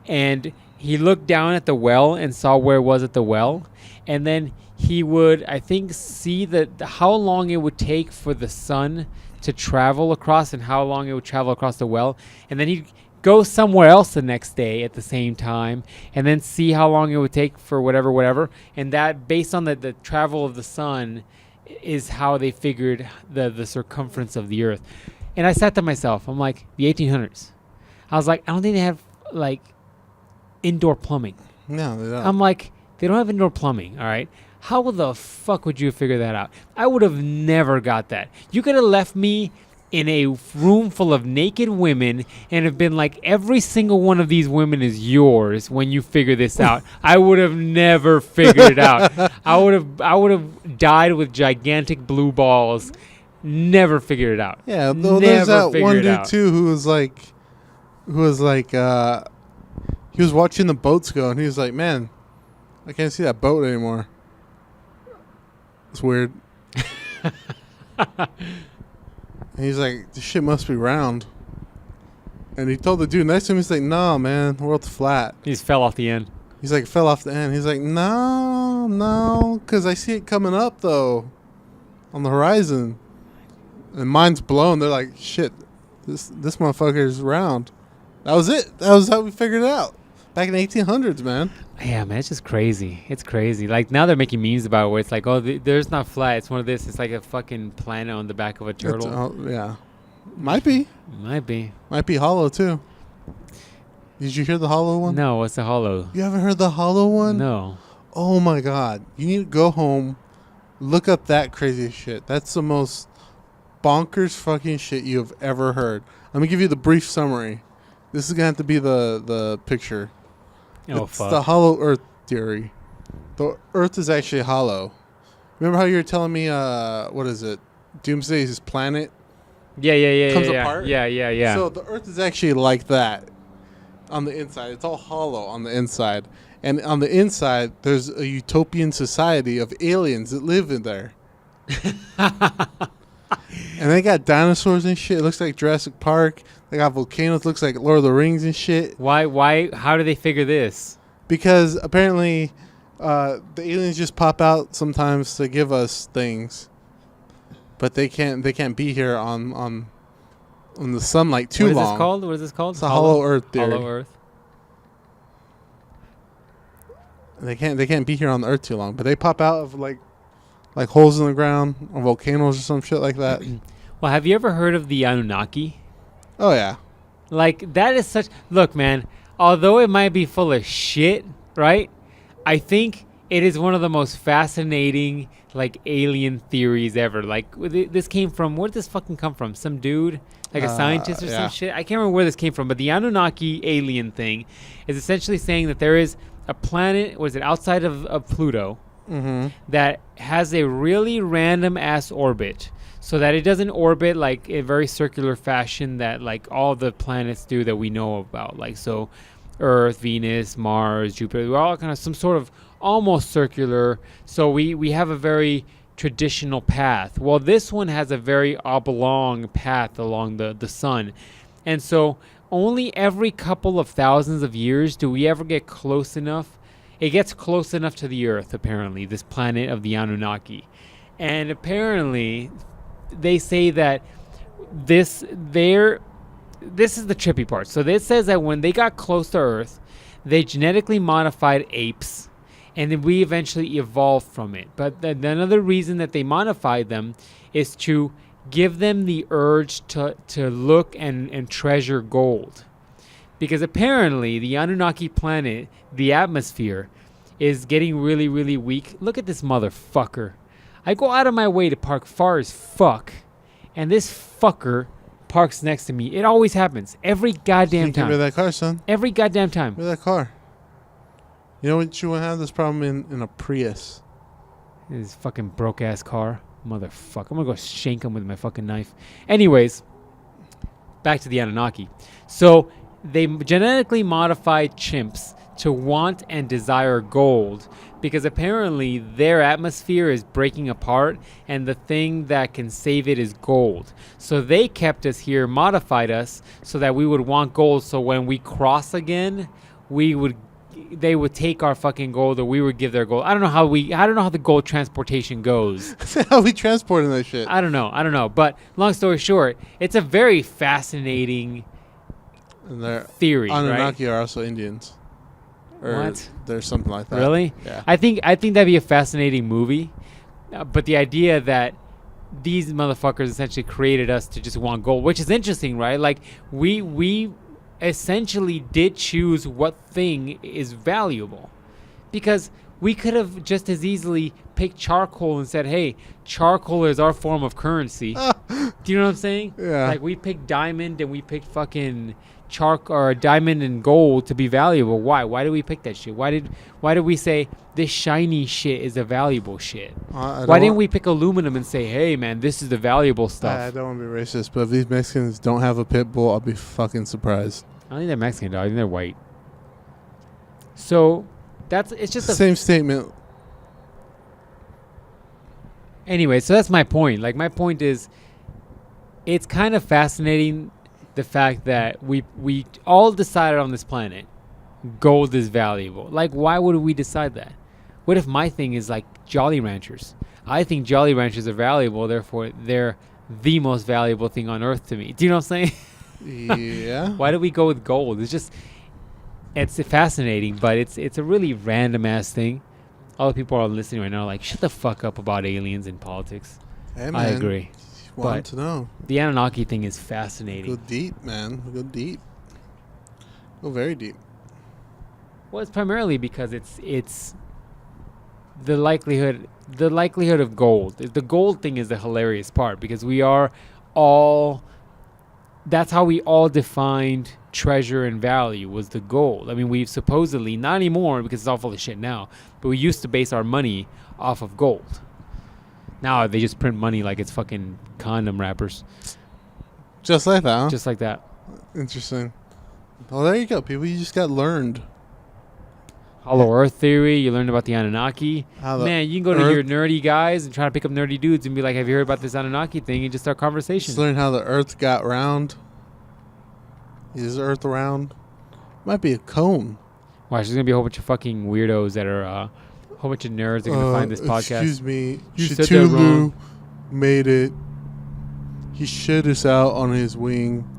Speaker 1: and he looked down at the well and saw where it was at the well, and then he would, I think, see how long it would take for the sun to travel across and how long it would travel across the well, and then he'd go somewhere else the next day at the same time and then see how long it would take for whatever, and that based on the travel of the sun is how they figured the circumference of the Earth. And I sat to myself, I'm like, the 1800s. I was like, I don't think they have like indoor plumbing.
Speaker 2: No, they don't.
Speaker 1: I'm like, they don't have indoor plumbing, all right? How the fuck would you figure that out? I would have never got that. You could have left me in a room full of naked women and have been like, every single one of these women is yours when you figure this out. I would have never figured it out. I would have died with gigantic blue balls. Never figured it out.
Speaker 2: Yeah, there's that one dude too who was like, he was watching the boats go and he was like, man, I can't see that boat anymore. It's weird. And he's like, this shit must be round. And he told the dude next to him, he's like, no, man, the world's flat.
Speaker 1: He just fell off the end.
Speaker 2: He's like, fell off the end. He's like, no, because I see it coming up, though, on the horizon. And mine's blown. They're like, shit, this motherfucker is round. That was it. That was how we figured it out. Back in the 1800s, man.
Speaker 1: Yeah, man, it's just crazy. It's crazy. Like, now they're making memes about it where it's like, oh, there's not flat. It's one of this. It's like a fucking planet on the back of a turtle.
Speaker 2: Yeah. Might be.
Speaker 1: Might be
Speaker 2: hollow, too. Did you hear the hollow one?
Speaker 1: No, what's the hollow?
Speaker 2: You haven't heard the hollow one?
Speaker 1: No.
Speaker 2: Oh my god. You need to go home, look up that crazy shit. That's the most bonkers fucking shit you have ever heard. I'm gonna give you the brief summary. This is gonna have to be the picture.
Speaker 1: Oh,
Speaker 2: It's
Speaker 1: fuck.
Speaker 2: the hollow earth theory. The earth is actually hollow. Remember how you were telling me what is it? Doomsday's planet
Speaker 1: Yeah.
Speaker 2: comes apart?
Speaker 1: Yeah.
Speaker 2: So the earth is actually like that on the inside. It's all hollow on the inside. And on the inside, there's a utopian society of aliens that live in there. And they got dinosaurs and shit. It looks like Jurassic Park. They got volcanoes. Looks like Lord of the Rings and shit.
Speaker 1: Why? How do they figure this?
Speaker 2: Because apparently, the aliens just pop out sometimes to give us things, but they can't be here on the sunlight too long.
Speaker 1: What is this called?
Speaker 2: It's a hollow earth theory.
Speaker 1: Hollow Earth.
Speaker 2: They can't be here on the earth too long, but they pop out of like holes in the ground or volcanoes or some shit like that.
Speaker 1: Well, have you ever heard of the Anunnaki?
Speaker 2: Oh yeah.
Speaker 1: Like, that is such... Look, man, although it might be full of shit, right? I think it is one of the most fascinating, like, alien theories ever. Like, this came from... Where did this fucking come from? Some dude? Like a scientist or some shit? I can't remember where this came from, but the Anunnaki alien thing is essentially saying that there is a planet, was it outside of Pluto, that has a really random-ass orbit. So that it doesn't orbit like a very circular fashion that like all the planets do that we know about. Like, so Earth, Venus, Mars, Jupiter, we're all kind of some sort of almost circular. So we have a very traditional path. Well, this one has a very oblong path along the sun. And so only every couple of thousands of years do we ever get close enough. It gets close enough to the Earth, apparently, this planet of the Anunnaki. And apparently... they say that this is the trippy part. So it says that when they got close to Earth, they genetically modified apes, and then we eventually evolved from it. But another reason that they modified them is to give them the urge to look and treasure gold. Because apparently the Anunnaki planet, the atmosphere, is getting really, really weak. Look at this motherfucker. I go out of my way to park far as fuck, and this fucker parks next to me. It always happens. Every goddamn time.
Speaker 2: Get rid of that car, son.
Speaker 1: Every goddamn time.
Speaker 2: Get rid of that car. You know what you want to have this problem in a Prius?
Speaker 1: This fucking broke-ass car. Motherfucker. I'm going to go shank him with my fucking knife. Anyways, back to the Anunnaki. So they genetically modified chimps to want and desire gold, because apparently their atmosphere is breaking apart and the thing that can save it is gold. So they kept us here, modified us so that we would want gold, so when we cross again, they would take our fucking gold, or we would give their gold. I don't know how the gold transportation goes.
Speaker 2: How we transporting that shit?
Speaker 1: I don't know. But long story short, it's a very fascinating theory,
Speaker 2: Anunnaki
Speaker 1: right?
Speaker 2: are also Indians. Or
Speaker 1: What?
Speaker 2: There's something like that.
Speaker 1: Really?
Speaker 2: Yeah.
Speaker 1: I think that'd be a fascinating movie, but the idea that these motherfuckers essentially created us to just want gold, which is interesting, right? Like we essentially did choose what thing is valuable, because we could have just as easily picked charcoal and said, "Hey, charcoal is our form of currency." Do you know what I'm saying?
Speaker 2: Yeah.
Speaker 1: Like we picked diamond and we picked fucking or diamond and gold to be valuable. Why did we pick that shit? Why did we say this shiny shit is a valuable shit? Why didn't we pick aluminum and say, hey man, this is the valuable stuff?
Speaker 2: I don't want to be racist, but if these Mexicans don't have a pit bull, I'll be fucking surprised.
Speaker 1: I don't think they're Mexican, dog. I think they're white. So it's just
Speaker 2: Same statement.
Speaker 1: Anyway, so that's my point. Like, my point is, it's kind of fascinating the fact that we all decided on this planet gold is valuable. Like, why would we decide that? What if my thing is like Jolly Ranchers? I think Jolly Ranchers are valuable, therefore they're the most valuable thing on earth to me. Do you know what I'm saying?
Speaker 2: Yeah.
Speaker 1: Why do we go with gold? It's fascinating, but it's a really random ass thing. All the people are listening right now are like, shut the fuck up about aliens and politics.
Speaker 2: Hey, man.
Speaker 1: I agree.
Speaker 2: Want to know.
Speaker 1: The Anunnaki thing is fascinating.
Speaker 2: Go deep, man. Go deep. Go very deep.
Speaker 1: Well, it's primarily because it's the likelihood of gold. The gold thing is the hilarious part because we are all. That's how we all defined treasure and value was the gold. I mean, we've supposedly, not anymore because it's all full of shit now, but we used to base our money off of gold. Now they just print money like it's fucking condom wrappers.
Speaker 2: Just like that, huh?
Speaker 1: Just like that.
Speaker 2: Interesting. Well, there you go, people. You just got learned.
Speaker 1: Hollow Earth theory. You learned about the Anunnaki.
Speaker 2: How the
Speaker 1: Man, you can go to your nerdy guys and try to pick up nerdy dudes and be like, have you heard about this Anunnaki thing? And just start conversation.
Speaker 2: Just learn how the Earth got round. Is the Earth round? Might be a cone.
Speaker 1: Watch, there's going to be a whole bunch of fucking weirdos that are, a whole bunch of nerds that are going to find this podcast.
Speaker 2: Excuse me.
Speaker 1: You said that wrong.
Speaker 2: Cthulhu made it. He shit us out on his wing.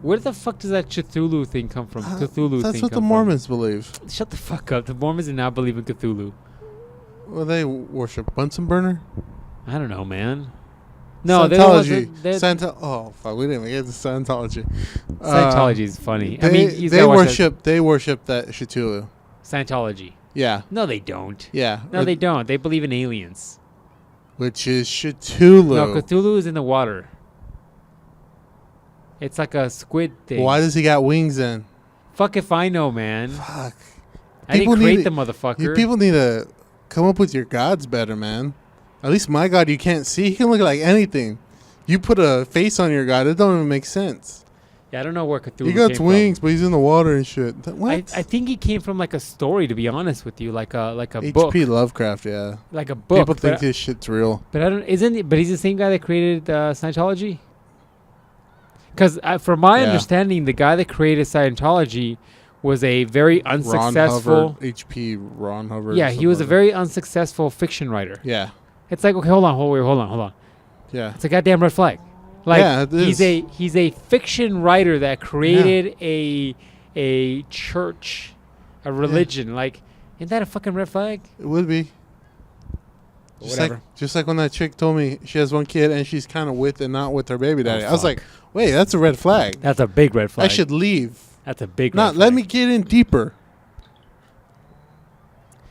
Speaker 1: Where the fuck does that Cthulhu thing come from?
Speaker 2: That's what the Mormons believe.
Speaker 1: Shut the fuck up. The Mormons do not believe in Cthulhu.
Speaker 2: Well, they worship Bunsen burner.
Speaker 1: I don't know, man. No,
Speaker 2: Scientology. Oh fuck, we didn't even get to Scientology.
Speaker 1: Scientology is funny.
Speaker 2: They,
Speaker 1: I mean,
Speaker 2: they worship that Cthulhu.
Speaker 1: Scientology.
Speaker 2: Yeah.
Speaker 1: No, they don't.
Speaker 2: Yeah.
Speaker 1: No, they don't. They believe in aliens.
Speaker 2: Which is Cthulhu.
Speaker 1: No, Cthulhu is in the water. It's like a squid thing.
Speaker 2: Why does he got wings then?
Speaker 1: Fuck if I know, man.
Speaker 2: Fuck.
Speaker 1: I didn't create the motherfucker.
Speaker 2: People need to come up with your gods better, man. At least my god you can't see. He can look like anything. You put a face on your god, it don't even make sense.
Speaker 1: Yeah, I don't know where Cthulhu
Speaker 2: he got
Speaker 1: came
Speaker 2: wings,
Speaker 1: from.
Speaker 2: but he's in the water and shit. What?
Speaker 1: I think he came from like a story, to be honest with you, like a book.
Speaker 2: H.P. Lovecraft, yeah.
Speaker 1: Like a book.
Speaker 2: People think this shit's real.
Speaker 1: But but he's the same guy that created Scientology? Because from my understanding, the guy that created Scientology was a very unsuccessful...
Speaker 2: H.P. Ron Hubbard.
Speaker 1: Yeah, he was a very unsuccessful fiction writer.
Speaker 2: Yeah.
Speaker 1: It's like, okay, hold on.
Speaker 2: Yeah.
Speaker 1: It's a goddamn red flag. Like,
Speaker 2: yeah, it is.
Speaker 1: He's a fiction writer that created a church, a religion. Yeah. Like, isn't that a fucking red flag?
Speaker 2: It would be. Just like when that chick told me she has one kid and she's kind of with and not with her baby daddy. I was like, wait, that's a red flag.
Speaker 1: That's a big red flag.
Speaker 2: I should leave.
Speaker 1: That's a big red flag.
Speaker 2: Let me get in deeper.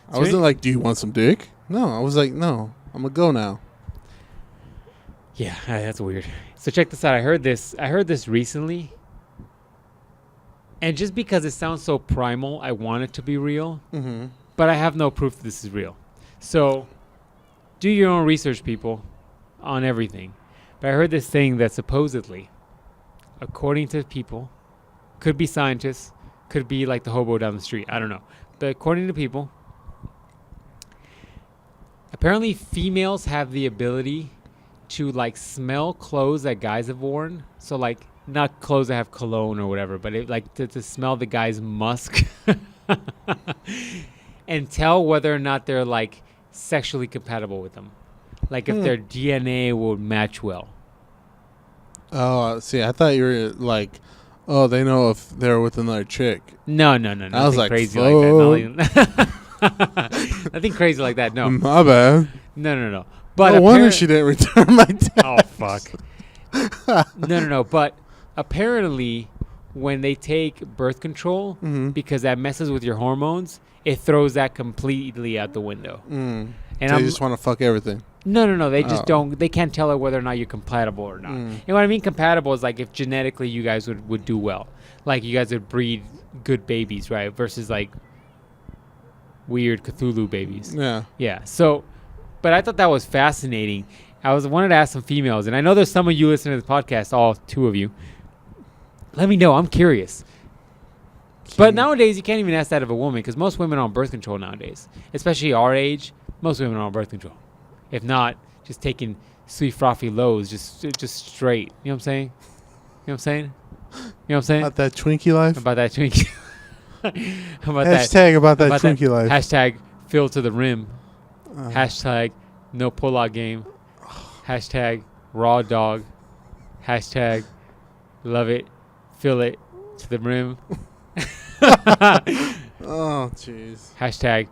Speaker 2: I wasn't like, do you want some dick? No, I was like, no, I'm going to go now.
Speaker 1: Yeah, that's weird. So check this out. I heard this recently. And just because it sounds so primal, I want it to be real. Mm-hmm. But I have no proof that this is real. So do your own research, people, on everything. But I heard this thing that supposedly, according to people, could be scientists, could be like the hobo down the street. I don't know. But according to people, apparently females have the ability to like smell clothes that guys have worn. So like not clothes that have cologne or whatever, but it like to smell the guy's musk and tell whether or not they're like sexually compatible with them. Like if their DNA will match well.
Speaker 2: Oh, see, I thought you were like, oh, they know if they're with another chick.
Speaker 1: No.
Speaker 2: I was like,
Speaker 1: crazy like that. Nothing crazy like that. No.
Speaker 2: My bad.
Speaker 1: No. But
Speaker 2: no wonder she didn't return my text.
Speaker 1: Oh, fuck. No. But apparently, when they take birth control, because that messes with your hormones, it throws that completely out the window. And
Speaker 2: they just want to fuck everything.
Speaker 1: No. They just don't. They can't tell whether or not you're compatible or not. And what I mean compatible is like if genetically you guys would do well. Like you guys would breed good babies, right? Versus like weird Cthulhu babies. Yeah. So... But I thought that was fascinating. I wanted to ask some females, and I know there's some of you listening to this podcast, all two of you. Let me know. I'm curious. But nowadays, you can't even ask that of a woman, because most women are on birth control nowadays. Especially our age, most women are on birth control. If not, just taking sweet frothy lows, just straight. You know what I'm saying?
Speaker 2: About that Twinkie life?
Speaker 1: About that Twinkie.
Speaker 2: About that Twinkie life.
Speaker 1: Hashtag filled to the rim. Hashtag no pull-out game. Hashtag raw dog. Hashtag love it. Fill it to the rim.
Speaker 2: Oh, jeez.
Speaker 1: Hashtag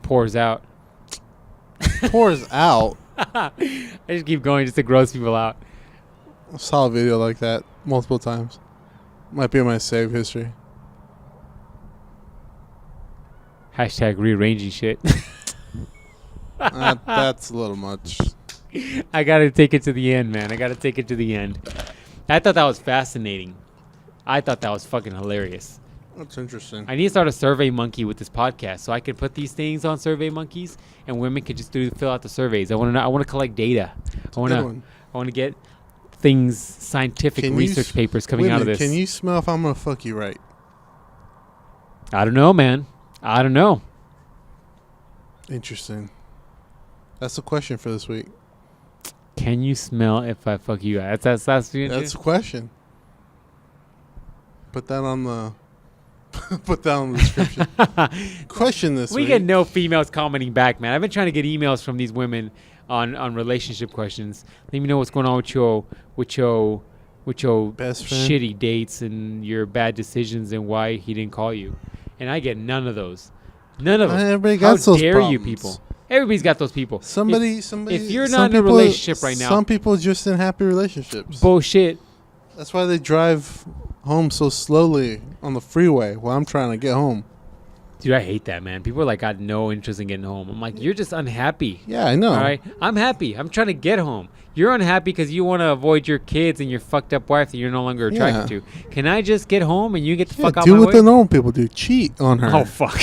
Speaker 1: pours out.
Speaker 2: Pours out?
Speaker 1: I just keep going just to gross people out.
Speaker 2: I saw a video like that multiple times. Might be in my save history.
Speaker 1: Hashtag rearranging shit.
Speaker 2: That's a little much.
Speaker 1: I gotta take it to the end, man. I gotta take it to the end. I thought that was fascinating. I thought that was fucking hilarious.
Speaker 2: That's interesting.
Speaker 1: I need to start a Survey Monkey with this podcast, so I can put these things on Survey Monkeys, and women can just fill out the surveys. I want to know. I want to collect data. I want to get things, scientific research papers coming out of this.
Speaker 2: Can you smell if I'm gonna fuck you right?
Speaker 1: I don't know, man. I don't know.
Speaker 2: Interesting. That's the question for this week.
Speaker 1: Can you smell if I fuck you? That's
Speaker 2: the question. Put that on the description. Question this week.
Speaker 1: We get no females commenting back, man. I've been trying to get emails from these women on relationship questions. Let me know what's going on with your
Speaker 2: best friend?
Speaker 1: shitty dates and your bad decisions and why he didn't call you. And I get none of those. None of them.
Speaker 2: Everybody got
Speaker 1: How
Speaker 2: those
Speaker 1: dare
Speaker 2: problems.
Speaker 1: you people? Everybody's got those people.
Speaker 2: Somebody.
Speaker 1: If you're not in a relationship right now,
Speaker 2: some people just in happy relationships.
Speaker 1: Bullshit.
Speaker 2: That's why they drive home so slowly on the freeway while I'm trying to get home.
Speaker 1: Dude, I hate that, man. People are like, got no interest in getting home. I'm like, you're just unhappy.
Speaker 2: Yeah, I know.
Speaker 1: All right, I'm happy. I'm trying to get home. You're unhappy because you want to avoid your kids and your fucked up wife that you're no longer attracted to. Can I just get home and you get the fuck out of my way?
Speaker 2: Do what the normal people do. Cheat on her.
Speaker 1: Oh, fuck.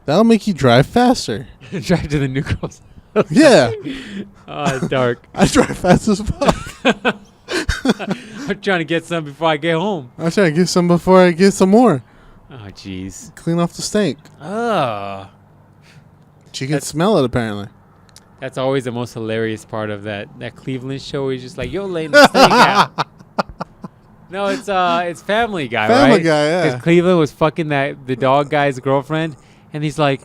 Speaker 2: That'll make you drive faster.
Speaker 1: Drive to the new girl's.
Speaker 2: Yeah.
Speaker 1: Oh, it's dark.
Speaker 2: I drive fast as fuck.
Speaker 1: I'm trying to get some before I get home.
Speaker 2: I'm trying to get some before I get some more.
Speaker 1: Oh, jeez.
Speaker 2: Clean off the stink.
Speaker 1: Oh.
Speaker 2: She can smell it, apparently.
Speaker 1: That's always the most hilarious part of that Cleveland show. Where he's just like, yo, laying the stink out. No, it's Family Guy, right?
Speaker 2: Family Guy, yeah.
Speaker 1: Because Cleveland was fucking the dog guy's girlfriend, and he's like,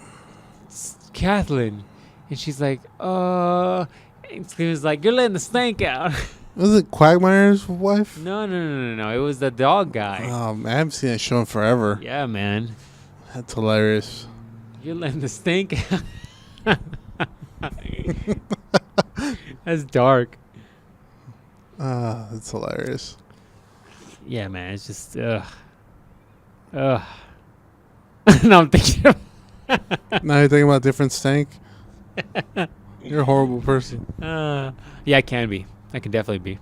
Speaker 1: Kathleen, and she's like, and Cleveland's like, you're letting the stink out.
Speaker 2: Was it Quagmire's wife?
Speaker 1: No. It was the dog guy.
Speaker 2: Oh, man, I haven't seen that show in forever.
Speaker 1: Yeah, man.
Speaker 2: That's hilarious.
Speaker 1: You're letting the stink out. That's dark.
Speaker 2: That's hilarious.
Speaker 1: Yeah, man. It's just, Now I'm thinking of
Speaker 2: Now you're thinking about different stank? You're a horrible person.
Speaker 1: Yeah, I can be. I can definitely be.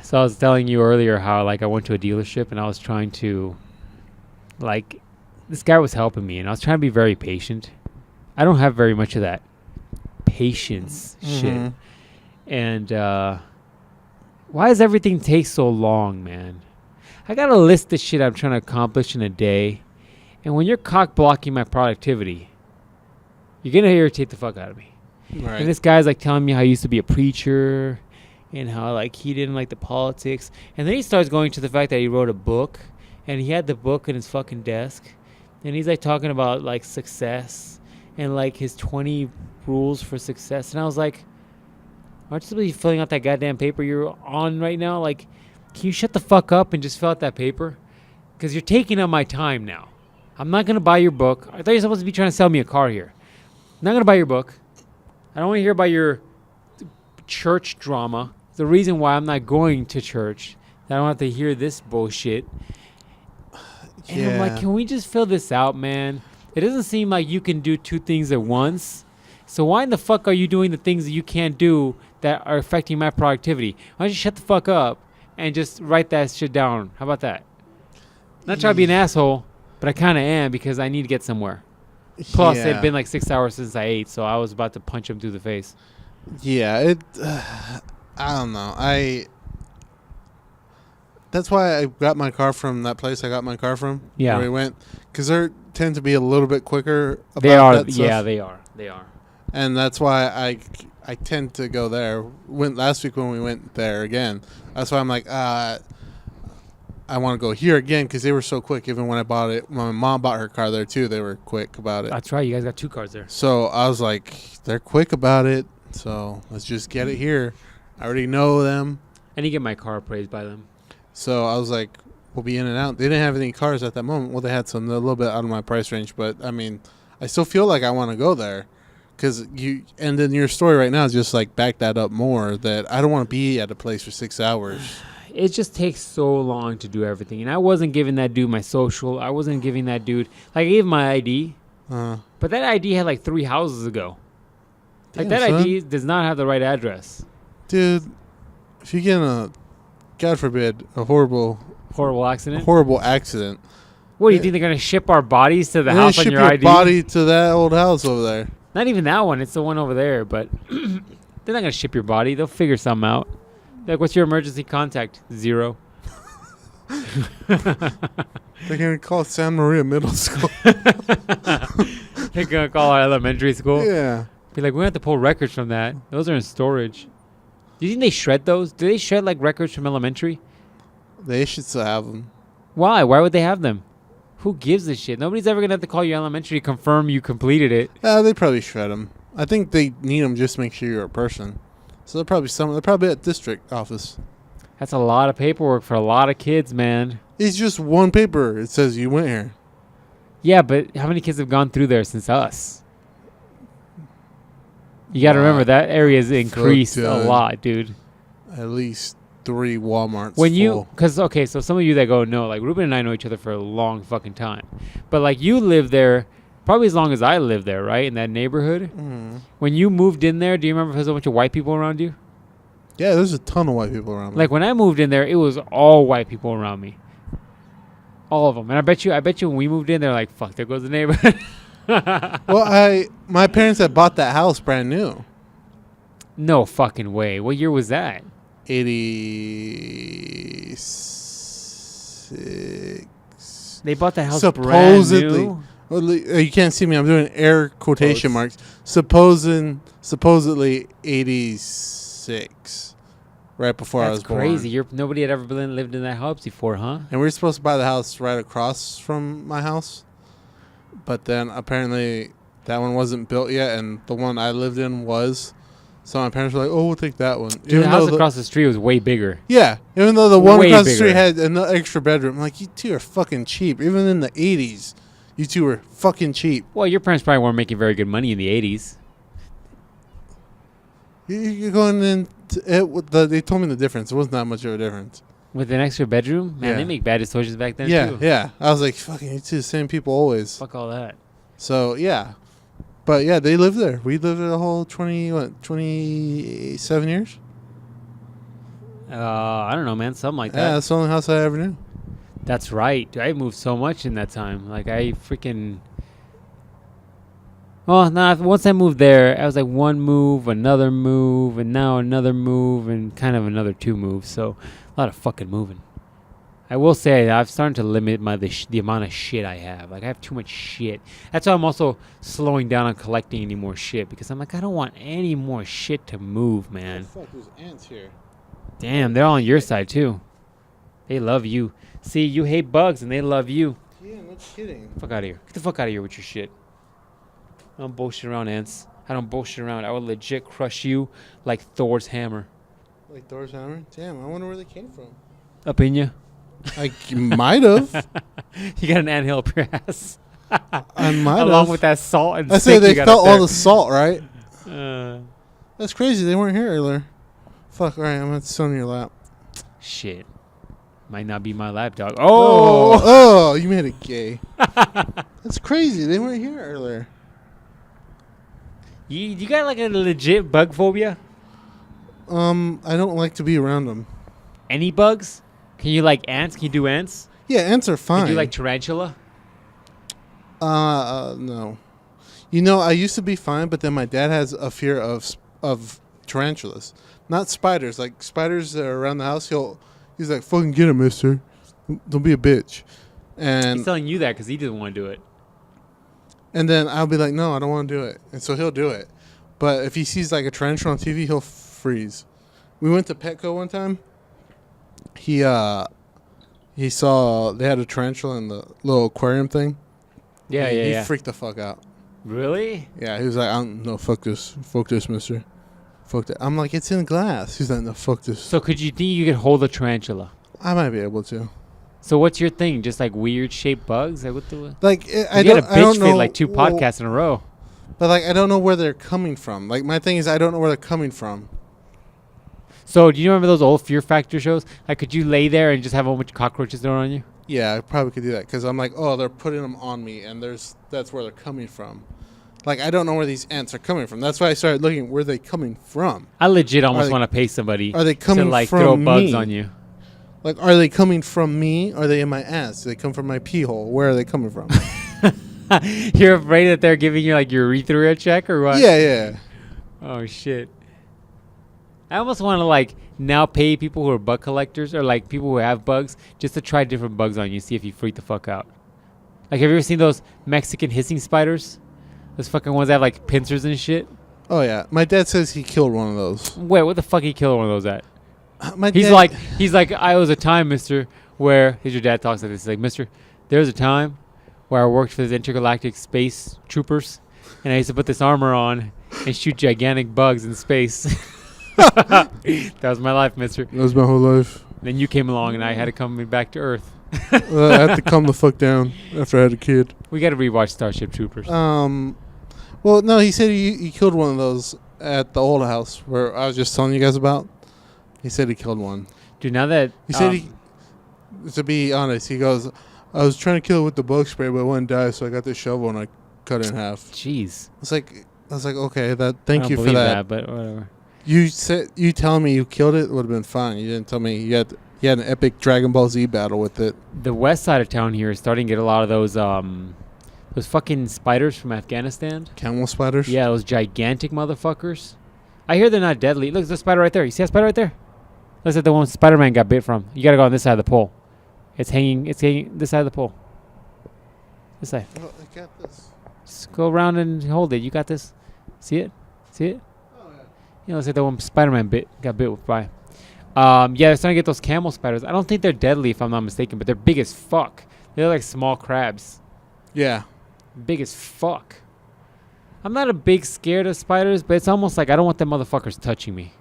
Speaker 1: So I was telling you earlier how, like, I went to a dealership and I was trying to, like, this guy was helping me and I was trying to be very patient. I don't have very much of that patience shit. And why does everything take so long, man? I got a list of shit I'm trying to accomplish in a day. And when you're cock blocking my productivity, you're going to irritate the fuck out of me.
Speaker 2: Right.
Speaker 1: And this guy's like telling me how he used to be a preacher and how like he didn't like the politics. And then he starts going to the fact that he wrote a book and he had the book in his fucking desk. And he's like talking about like success and like his 20 rules for success. And I was like, aren't you supposed to be filling out that goddamn paper you're on right now? Like, can you shut the fuck up and just fill out that paper? Because you're taking up my time now. I'm not going to buy your book. I thought you were supposed to be trying to sell me a car here. I'm not going to buy your book. I don't want to hear about your church drama. The reason why I'm not going to church, I don't have to hear this bullshit. And I'm like, can we just fill this out, man? It doesn't seem like you can do two things at once. So why in the fuck are you doing the things that you can't do that are affecting my productivity? Why don't you shut the fuck up and just write that shit down? How about that? Not trying to be an asshole, but I kind of am because I need to get somewhere. Plus, it had been like 6 hours since I ate, so I was about to punch him through the face.
Speaker 2: Yeah, I don't know. That's why I got my car from that place I got my car from.
Speaker 1: Yeah.
Speaker 2: Where we went. Because they tend to be a little bit quicker about
Speaker 1: They are.
Speaker 2: that stuff.
Speaker 1: Yeah, they are. They are.
Speaker 2: And that's why I tend to go there. Went last week when we went there again. That's why I'm like, I want to go here again because they were so quick. Even when I bought it, when my mom bought her car there too, they were quick about it.
Speaker 1: That's right. You guys got two cars there.
Speaker 2: So I was like, they're quick about it. So let's just get it here. I already know them.
Speaker 1: I need to get my car appraised by them.
Speaker 2: So I was like, we'll be in and out. They didn't have any cars at that moment. Well, they had some a little bit out of my price range. But, I mean, I still feel like I want to go there. Because and then your story right now is just like back that up more that I don't want to be at a place for 6 hours.
Speaker 1: It just takes so long to do everything. And I wasn't giving that dude my social. I wasn't giving that dude, like I gave him my ID. But that ID had like 3 houses ago. Like
Speaker 2: Damn,
Speaker 1: that
Speaker 2: son.
Speaker 1: ID does not have the right address.
Speaker 2: Dude, if you get in a, God forbid, a horrible
Speaker 1: Horrible accident.
Speaker 2: accident,
Speaker 1: What do you think they're gonna ship our bodies to the
Speaker 2: they're gonna
Speaker 1: house on
Speaker 2: ship
Speaker 1: your
Speaker 2: your
Speaker 1: ID?
Speaker 2: body to that old house over there.
Speaker 1: Not even that one. It's the one over there. But they're not gonna ship your body. They'll figure something out. Like, what's your emergency contact? 0.
Speaker 2: They're gonna call San Maria Middle School.
Speaker 1: They're gonna call our elementary school.
Speaker 2: Yeah.
Speaker 1: Be like, we have to pull records from that. Those are in storage. Do you think they shred those? Do they shred like records from elementary?
Speaker 2: They should still have them.
Speaker 1: Why? Why would they have them? Who gives a shit? Nobody's ever gonna have to call your elementary to confirm you completed it.
Speaker 2: They probably shred them. I think they need them just to make sure you're a person. So they're probably at district office.
Speaker 1: That's a lot of paperwork for a lot of kids, man.
Speaker 2: It's just one paper. It says you went here.
Speaker 1: Yeah, but how many kids have gone through there since us? You got to remember that area's increased a lot, dude.
Speaker 2: At least 3 Walmarts.
Speaker 1: When you, because okay, so some of you that go know, like Ruben and I know each other for a long fucking time, but like you live there probably as long as I lived there, right, in that neighborhood.
Speaker 2: Mm.
Speaker 1: When you moved in there, do you remember if there's a bunch of white people around you?
Speaker 2: Yeah, there's a ton of white people around me.
Speaker 1: Like when I moved in there, it was all white people around me, all of them. And I bet you when we moved in, they're like, "Fuck, there goes the neighborhood."
Speaker 2: Well, my parents had bought that house brand new.
Speaker 1: No fucking way. What year was that?
Speaker 2: 86.
Speaker 1: They bought the house
Speaker 2: Supposedly.
Speaker 1: brand new.
Speaker 2: Well, you can't see me. I'm doing air quotation marks. Supposedly 86. Right before I was
Speaker 1: That's
Speaker 2: born.
Speaker 1: crazy. Nobody had ever lived in that house before, huh?
Speaker 2: And we were supposed to buy the house right across from my house. But then apparently that one wasn't built yet, and the one I lived in was. So my parents were like, "Oh, we'll take that one."
Speaker 1: Dude, the house across the street was way bigger.
Speaker 2: Yeah, even though the one
Speaker 1: Way
Speaker 2: across the
Speaker 1: bigger.
Speaker 2: street had an extra bedroom. I'm like, you two are fucking cheap. Even in the 80s, you two were fucking cheap.
Speaker 1: Well, your parents probably weren't making very good money in the 80s.
Speaker 2: You're going in. They told me the difference. It wasn't that much of a difference.
Speaker 1: With an extra bedroom? Man,
Speaker 2: Yeah.
Speaker 1: they make bad decisions back then,
Speaker 2: Yeah,
Speaker 1: too.
Speaker 2: yeah. I was like, fucking, you two, the same people always.
Speaker 1: Fuck all that.
Speaker 2: So, yeah. But, yeah, they lived there. We lived there the whole 27 years?
Speaker 1: I don't know, man. Something like
Speaker 2: Yeah,
Speaker 1: that.
Speaker 2: that's the only house I ever knew.
Speaker 1: That's right. I moved so much in that time. Like, I freaking... Well, once I moved there, I was like one move, another move, and now another move, and kind of another 2 moves. So, a lot of fucking moving. I will say I've started to limit the amount of shit I have. Like, I have too much shit. That's why I'm also slowing down on collecting any more shit, because I'm like, I don't want any more shit to move, man.
Speaker 2: Fuck, there's ants here.
Speaker 1: Damn, they're all on your side, too. They love you. See, you hate bugs, and they love you.
Speaker 2: Yeah, no kidding.
Speaker 1: Fuck out of here. Get the fuck out of here with your shit. I don't bullshit around, ants. I don't bullshit around. I will legit crush you like Thor's hammer.
Speaker 2: Like Thor's hammer? Damn, I wonder where they came from.
Speaker 1: Up in you.
Speaker 2: I might have.
Speaker 1: You got an anthill up your ass.
Speaker 2: I might have.
Speaker 1: Along with that salt and
Speaker 2: I
Speaker 1: stick
Speaker 2: say they
Speaker 1: you got
Speaker 2: felt
Speaker 1: up
Speaker 2: all
Speaker 1: there.
Speaker 2: the salt, right?
Speaker 1: Uh,
Speaker 2: That's crazy. They weren't here earlier. Fuck, all right, I'm going to sit on your lap.
Speaker 1: shit. Might not be my lap dog.
Speaker 2: Oh,
Speaker 1: Oh!
Speaker 2: you made it gay. That's crazy. They weren't here earlier.
Speaker 1: You got like a legit bug phobia?
Speaker 2: I don't like to be around them.
Speaker 1: Any bugs? Can you like ants? Can you do ants?
Speaker 2: Yeah, ants are fine.
Speaker 1: Can you like tarantula?
Speaker 2: No. You know, I used to be fine, but then my dad has a fear of tarantulas, not spiders. Like spiders that are around the house, he's like, "Fucking get him, mister. Don't be a bitch." And
Speaker 1: He's telling you that because he doesn't want to do it.
Speaker 2: and then I'll be like, "No, I don't want to do it," and so he'll do it. But if he sees like a tarantula on TV, he'll freeze. We went to Petco one time. He saw they had a tarantula in the little aquarium thing.
Speaker 1: Yeah,
Speaker 2: He freaked the fuck out.
Speaker 1: Really?
Speaker 2: Yeah, he was like, no, fuck this, mister. Fuck that. I'm like, it's in glass. He's like, no, fuck this.
Speaker 1: So could you think you could hold a tarantula?
Speaker 2: I might be able to.
Speaker 1: So what's your thing? Just like weird shaped bugs? Like what the?
Speaker 2: Like, I
Speaker 1: You had a
Speaker 2: don't
Speaker 1: bitch
Speaker 2: know.
Speaker 1: fit like 2 podcasts in a row.
Speaker 2: But like, I don't know where they're coming from. Like, my thing is, I don't know where they're coming from.
Speaker 1: So do you remember those old Fear Factor shows? Like, could you lay there and just have a whole bunch of cockroaches thrown on you?
Speaker 2: Yeah, I probably could do that because I'm like, oh, they're putting them on me, and that's where they're coming from. Like, I don't know where these ants are coming from. That's why I started looking where they coming from.
Speaker 1: I legit almost want to pay somebody.
Speaker 2: Are they coming
Speaker 1: to like
Speaker 2: from
Speaker 1: throw bugs
Speaker 2: me?
Speaker 1: on you?
Speaker 2: Like, are they coming from me? Or are they in my ass? Do they come from my pee hole? Where are they coming from?
Speaker 1: You're afraid that they're giving you like your urethra check or what?
Speaker 2: Yeah.
Speaker 1: Oh shit. I almost want to like now pay people who are bug collectors or like people who have bugs just to try different bugs on you, see if you freak the fuck out. Like, have you ever seen those Mexican hissing spiders? Those fucking ones that have like pincers and shit.
Speaker 2: Oh yeah. My dad says he killed one of those.
Speaker 1: Wait, what the fuck he killed one of those at?
Speaker 2: He's
Speaker 1: He's like, I was a time, mister, where your dad talks like this. He's like, mister, there was a time where I worked for the intergalactic space troopers, and I used to put this armor on and shoot gigantic bugs in space. That was my life, mister.
Speaker 2: That was my whole life.
Speaker 1: Then you came along, and I had to come back to Earth.
Speaker 2: I had to calm the fuck down after I had a kid.
Speaker 1: We got to rewatch Starship Troopers.
Speaker 2: Well, no, he said he killed one of those at the old house where I was just telling you guys about. He said he killed one.
Speaker 1: Dude, now that...
Speaker 2: He said to be honest, he goes, I was trying to kill it with the bug spray, but it wouldn't die, so I got this shovel and I cut it in half.
Speaker 1: Jeez.
Speaker 2: I was like, okay, thank you for
Speaker 1: that.
Speaker 2: that.
Speaker 1: But whatever.
Speaker 2: You telling me you killed it would have been fine. You didn't tell me you had an epic Dragon Ball Z battle with it.
Speaker 1: The west side of town here is starting to get a lot of those fucking spiders from Afghanistan.
Speaker 2: Camel spiders?
Speaker 1: Yeah, those gigantic motherfuckers. I hear they're not deadly. Look, there's a spider right there. You see that spider right there? Looks like the one Spider-Man got bit from. You gotta go on this side of the pole. It's hanging this side of the pole. This side.
Speaker 2: Oh, I got this.
Speaker 1: Just go around and hold it. You got this. See it? See it?
Speaker 2: Oh, yeah.
Speaker 1: You know, it's like the one Spider-Man got bit by. Yeah, they're starting to get those camel spiders. I don't think they're deadly if I'm not mistaken, but they're big as fuck. They're like small crabs.
Speaker 2: Yeah.
Speaker 1: Big as fuck. I'm not a big scared of spiders, but it's almost like I don't want them motherfuckers touching me.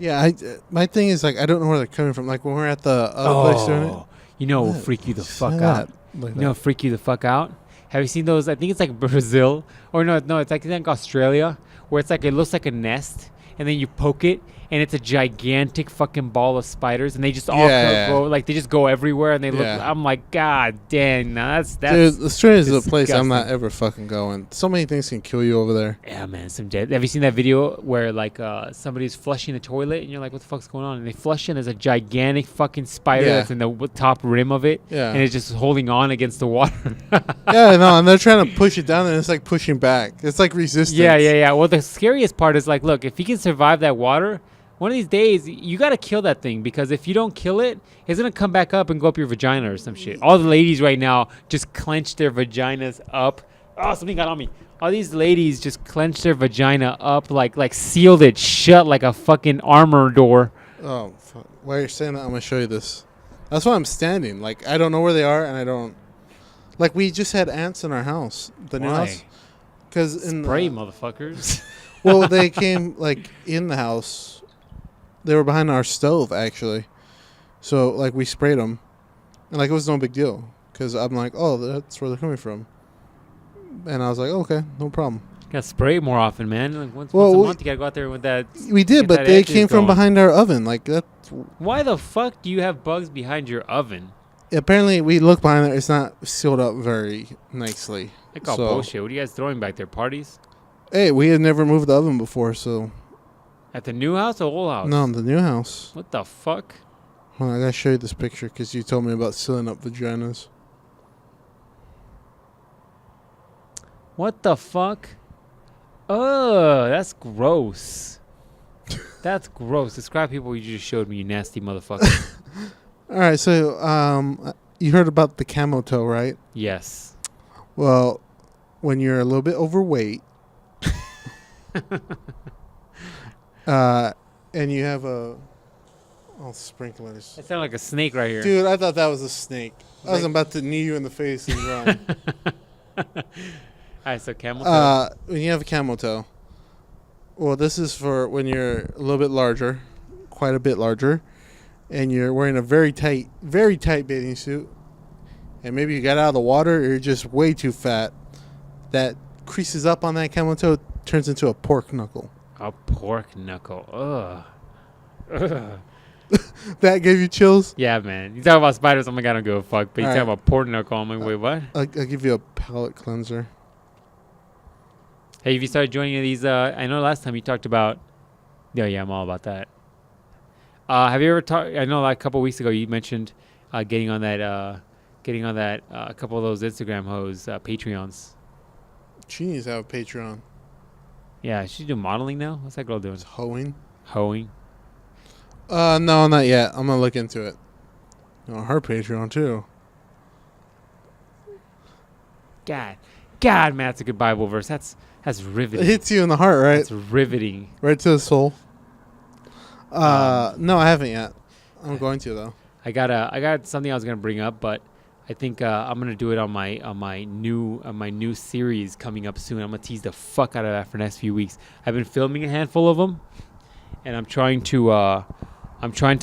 Speaker 2: Yeah, my thing is, like, I don't know where they're coming from. Like, when we're at the other place doing it.
Speaker 1: You know what will freak you the fuck out?
Speaker 2: Like
Speaker 1: you know what will freak you the fuck out? Have you seen those? I think it's like Brazil. Or no, it's like Australia. Where it's like, it looks like a nest. And then you poke it. And it's a gigantic fucking ball of spiders. And they just all go, like, they just go everywhere. And they look, I'm like, God damn. That's
Speaker 2: dude, Australia's a place I'm
Speaker 1: disgusting.
Speaker 2: not ever fucking going. So many things can kill you over there.
Speaker 1: Yeah, man, some dead. Have you seen that video where like somebody's flushing the toilet and you're like, what the fuck's going on? And they flush it and there's a gigantic fucking spider that's in the top rim of it.
Speaker 2: Yeah.
Speaker 1: And it's just holding on against the water.
Speaker 2: Yeah, no, and they're trying to push it down and it's like pushing back. It's like resistance.
Speaker 1: Yeah. Well, the scariest part is like, look, if he can survive that water, one of these days you got to kill that thing, because if you don't kill it, it's going to come back up and go up your vagina or some shit. All the ladies right now just clench their vaginas up. Oh, something got on me. All these ladies just clench their vagina up, like sealed it shut like a fucking armor door.
Speaker 2: Oh, fuck. While you're saying that, I'm going to show you this. That's why I'm standing. Like, I don't know where they are, and I don't... Like, we just had ants in our house. The new house. Because
Speaker 1: Spray, motherfuckers.
Speaker 2: Well, they came, like, in the house. They were behind our stove, actually. So, like, we sprayed them. And, like, it was no big deal. Because I'm like, oh, that's where they're coming from. And I was like, okay, no problem.
Speaker 1: You gotta spray it more often, man. Like once a month, you gotta go out there with that.
Speaker 2: We did, but they came from behind our oven. Like that.
Speaker 1: Why the fuck do you have bugs behind your oven?
Speaker 2: Apparently, we look behind there. It's not sealed up very nicely.
Speaker 1: Like all bullshit. What are you guys throwing back there? Parties?
Speaker 2: Hey, we had never moved the oven before, so.
Speaker 1: At the new house or old house?
Speaker 2: No, the new house.
Speaker 1: What the fuck?
Speaker 2: Hold on, I gotta show you this picture because you told me about sealing up vaginas.
Speaker 1: What the fuck? Oh, that's gross. That's gross. Describe people you just showed me, you nasty motherfucker.
Speaker 2: All right, so you heard about the camel toe, right?
Speaker 1: Yes.
Speaker 2: Well, when you're a little bit overweight, and you have sprinklers.
Speaker 1: That sounded like a snake right here.
Speaker 2: Dude, I thought that was a snake. I was about to knee you in the face and run.
Speaker 1: All right, so camel toe.
Speaker 2: When you have a camel toe, well, this is for when you're a little bit larger, quite a bit larger, and you're wearing a very tight bathing suit, and maybe you got out of the water or you're just way too fat. That creases up on that camel toe, turns into a pork knuckle.
Speaker 1: A pork knuckle. Ugh.
Speaker 2: That gave you chills?
Speaker 1: Yeah, man. You talk about spiders, I'm like, I don't give a fuck. But you
Speaker 2: All
Speaker 1: talk
Speaker 2: right.
Speaker 1: about pork knuckle, I'm like, wait, what?
Speaker 2: I'll give you a palate cleanser.
Speaker 1: Hey, have you started joining these? I know last time you talked about. Yeah, I'm all about that. Have you ever talked? I know like a couple weeks ago you mentioned getting on that, a couple of those Instagram hoes Patreons.
Speaker 2: She needs to have a Patreon.
Speaker 1: Yeah, she's doing modeling now. What's that girl doing?
Speaker 2: It's hoeing.
Speaker 1: Hoeing.
Speaker 2: No, not yet. I'm gonna look into it. Her Patreon too.
Speaker 1: God, man, that's a good Bible verse. That's
Speaker 2: It
Speaker 1: riveting.
Speaker 2: hits you in the heart, right?
Speaker 1: That's riveting.
Speaker 2: Right to the soul. No, I haven't yet. I'm going to though.
Speaker 1: I got something I was gonna bring up, but I think I'm gonna do it on my new series coming up soon. I'm gonna tease the fuck out of that for the next few weeks. I've been filming a handful of them, and I'm trying to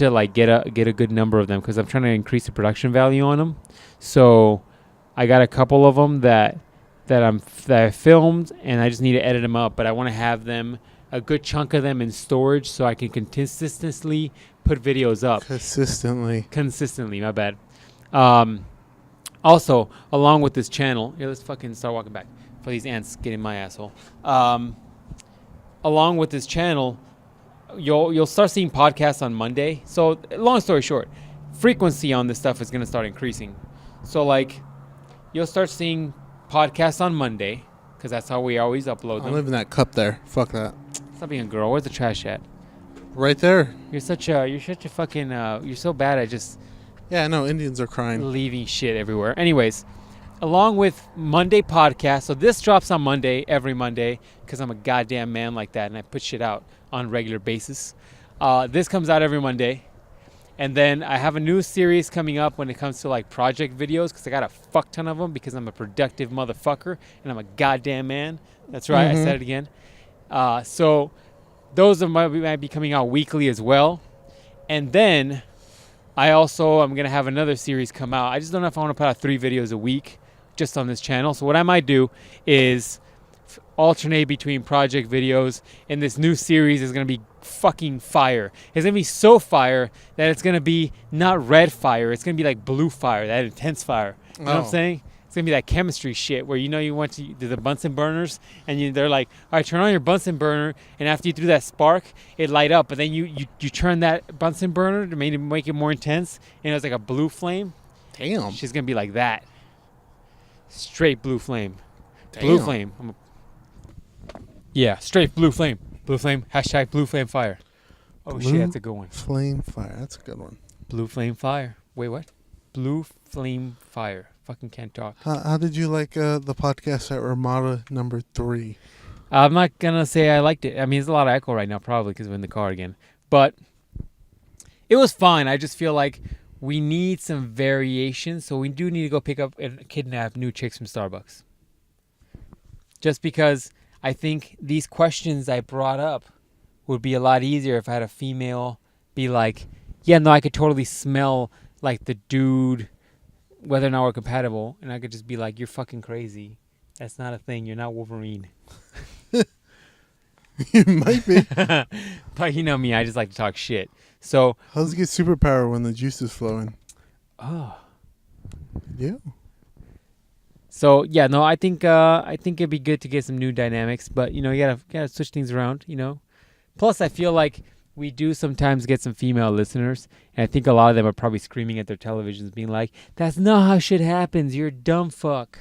Speaker 1: like get a good number of them because I'm trying to increase the production value on them. So I got a couple of them that I filmed, and I just need to edit them up. But I want to have them, a good chunk of them, in storage so I can consistently put videos up. Consistently, my bad. Also, along with this channel, let's fucking start walking back for these ants getting my asshole. Along with this channel, you'll start seeing podcasts on Monday. So, long story short, frequency on this stuff is gonna start increasing. So, like, you'll start seeing podcasts on Monday because that's how we always upload them.
Speaker 2: I live in that cup there. Fuck that.
Speaker 1: Stop being a girl. Where's the trash at?
Speaker 2: Right there.
Speaker 1: You're such a fucking. You're so bad at just.
Speaker 2: Yeah, I know. Indians are crying.
Speaker 1: Leaving shit everywhere. Anyways, along with Monday podcast. So this drops on Monday, every Monday, because I'm a goddamn man like that, and I put shit out on a regular basis. This comes out every Monday. And then I have a new series coming up when it comes to like project videos because I got a fuck ton of them because I'm a productive motherfucker and I'm a goddamn man. That's right. I said it again. So those might be coming out weekly as well. And then I'm going to have another series come out. I just don't know if I want to put out 3 videos a week just on this channel. So what I might do is alternate between project videos, and this new series is going to be fucking fire. It's going to be so fire that it's going to be not red fire. It's going to be like blue fire, that intense fire. You know what I'm saying? It's going to be that chemistry shit where you went to the Bunsen burners and they're like, all right, turn on your Bunsen burner, and after you do that spark, it light up, but then you turn that Bunsen burner to make it more intense, and it's like a blue flame.
Speaker 2: Damn.
Speaker 1: She's going to be like that. Straight blue flame.
Speaker 2: Damn.
Speaker 1: Blue flame. Yeah, straight blue flame. Blue flame. Hashtag blue flame fire. Oh,
Speaker 2: blue
Speaker 1: shit, that's a good one.
Speaker 2: Flame fire. That's a good one.
Speaker 1: Blue flame fire. Wait, what? Blue flame fire. Fucking can't talk.
Speaker 2: How did you like the podcast at Ramada number 3?
Speaker 1: I'm not going to say I liked it. I mean, there's a lot of echo right now, probably because we're in the car again. But it was fine. I just feel like we need some variation. So we do need to go pick up and kidnap new chicks from Starbucks. Just because I think these questions I brought up would be a lot easier if I had a female be like, yeah, no, I could totally smell like the dude, whether or not we're compatible. And I could just be like, you're fucking crazy. That's not a thing. You're not Wolverine.
Speaker 2: You might be.
Speaker 1: But you know me, I just like to talk shit. So
Speaker 2: how does it get superpower when the juice is flowing?
Speaker 1: Oh.
Speaker 2: Yeah.
Speaker 1: So yeah, no, I think it'd be good to get some new dynamics, but you gotta switch things around, Plus, I feel like we do sometimes get some female listeners, and I think a lot of them are probably screaming at their televisions, being like, "That's not how shit happens. You're a dumb fuck."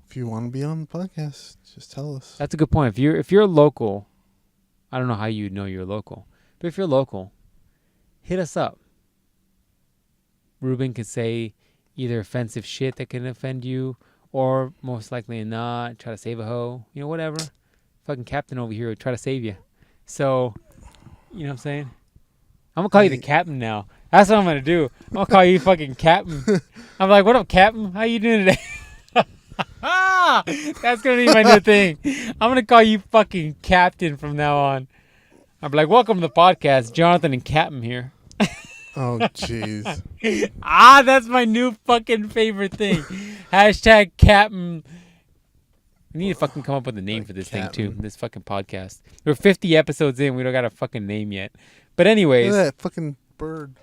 Speaker 2: If you want to be on the podcast, just tell us.
Speaker 1: That's a good point. If you're local, I don't know how you know you're local, but if you're local, hit us up. Ruben could say either offensive shit that can offend you, or most likely not, try to save a hoe. Whatever. Fucking captain over here would try to save you. So, you know what I'm saying? I'm going to call you the captain now. That's what I'm going to do. I'm going to call you fucking captain. I'm like, what up, captain? How you doing today? That's going to be my new thing. I'm going to call you fucking captain from now on. I'm like, welcome to the podcast. Jonathan and Captain here.
Speaker 2: Oh, jeez.
Speaker 1: That's my new fucking favorite thing. Hashtag Captain. We need to fucking come up with a name for this thing, too. This fucking podcast. We're 50 episodes in. We don't got a fucking name yet. But anyways.
Speaker 2: Look at that fucking bird.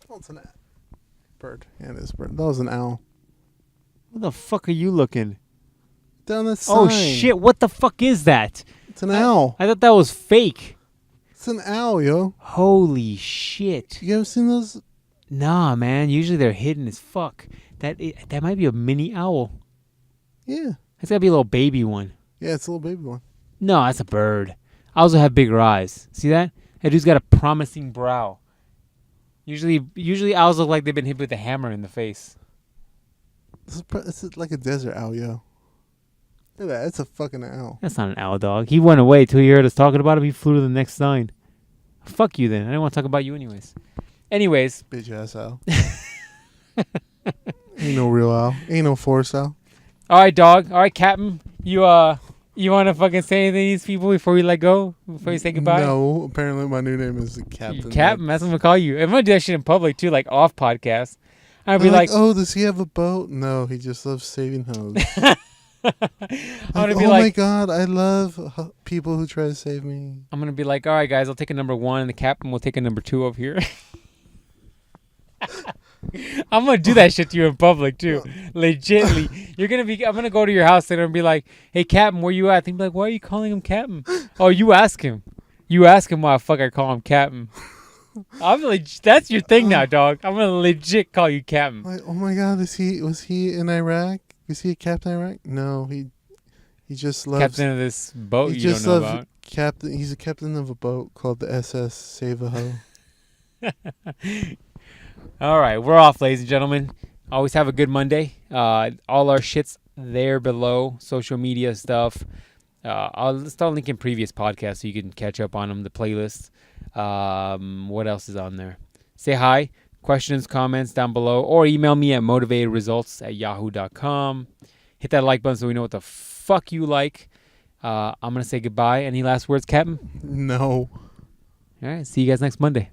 Speaker 2: Oh, it's an bird. Yeah, it is a bird. That was an owl.
Speaker 1: What the fuck are you looking?
Speaker 2: Down the sign.
Speaker 1: Oh shit! What the fuck is that?
Speaker 2: It's an owl.
Speaker 1: I thought that was fake.
Speaker 2: It's an owl, yo.
Speaker 1: Holy shit!
Speaker 2: You ever seen those?
Speaker 1: Nah, man. Usually they're hidden as fuck. That might be a mini owl.
Speaker 2: Yeah.
Speaker 1: It's gotta be a little baby one.
Speaker 2: Yeah, it's a little baby one.
Speaker 1: No, that's a bird. Owls have bigger eyes. See that? That dude's got a promising brow. Usually owls look like they've been hit with a hammer in the face.
Speaker 2: This is like a desert owl, yo. Look at that. It's a fucking owl.
Speaker 1: That's not an owl, dog. He went away till he heard us talking about him. He flew to the next sign. Fuck you, then. I didn't want to talk about you anyways. Anyways.
Speaker 2: Bitch ass owl. Ain't no real owl. Ain't no forest owl.
Speaker 1: All right, dog. All right, Captain. You want to fucking say anything to these people before we let go? Before you say goodbye?
Speaker 2: No. Apparently my new name is the Captain.
Speaker 1: Captain. That's what I'm going to call you. I'm going to do that shit in public, too, like off podcast. I'd be
Speaker 2: I'm
Speaker 1: like,
Speaker 2: oh, does he have a boat? No, he just loves saving hoes.
Speaker 1: I'm gonna be
Speaker 2: oh
Speaker 1: like,
Speaker 2: my god, I love people who try to save me.
Speaker 1: I'm gonna be like, all right, guys, I'll take a number 1, and the captain will take a number 2 over here. I'm gonna do that shit to you in public too, legitly. I'm gonna go to your house and I'm gonna be like, hey, Captain, where you at? And be like, why are you calling him Captain? Oh, you ask him. You ask him why the fuck I call him Captain. That's your thing now, dog. I'm gonna legit call you Captain.
Speaker 2: Like, oh my god, was he in Iraq? Was he a captain in Iraq? No, he just loves
Speaker 1: captain of this boat.
Speaker 2: He
Speaker 1: you
Speaker 2: just
Speaker 1: don't know
Speaker 2: loves
Speaker 1: about.
Speaker 2: captain. He's a captain of a boat called the SS Save a Ho.
Speaker 1: All right, we're off, ladies and gentlemen. Always have a good Monday. All our shit's there below, social media stuff. I'll link in previous podcasts so you can catch up on them, the playlist. What else is on there? Say hi, questions, comments down below, or email me at motivatedresults@yahoo.com. Hit that like button so we know what the fuck you like. I'm going to say goodbye. Any last words, Captain?
Speaker 2: No.
Speaker 1: All right, see you guys next Monday.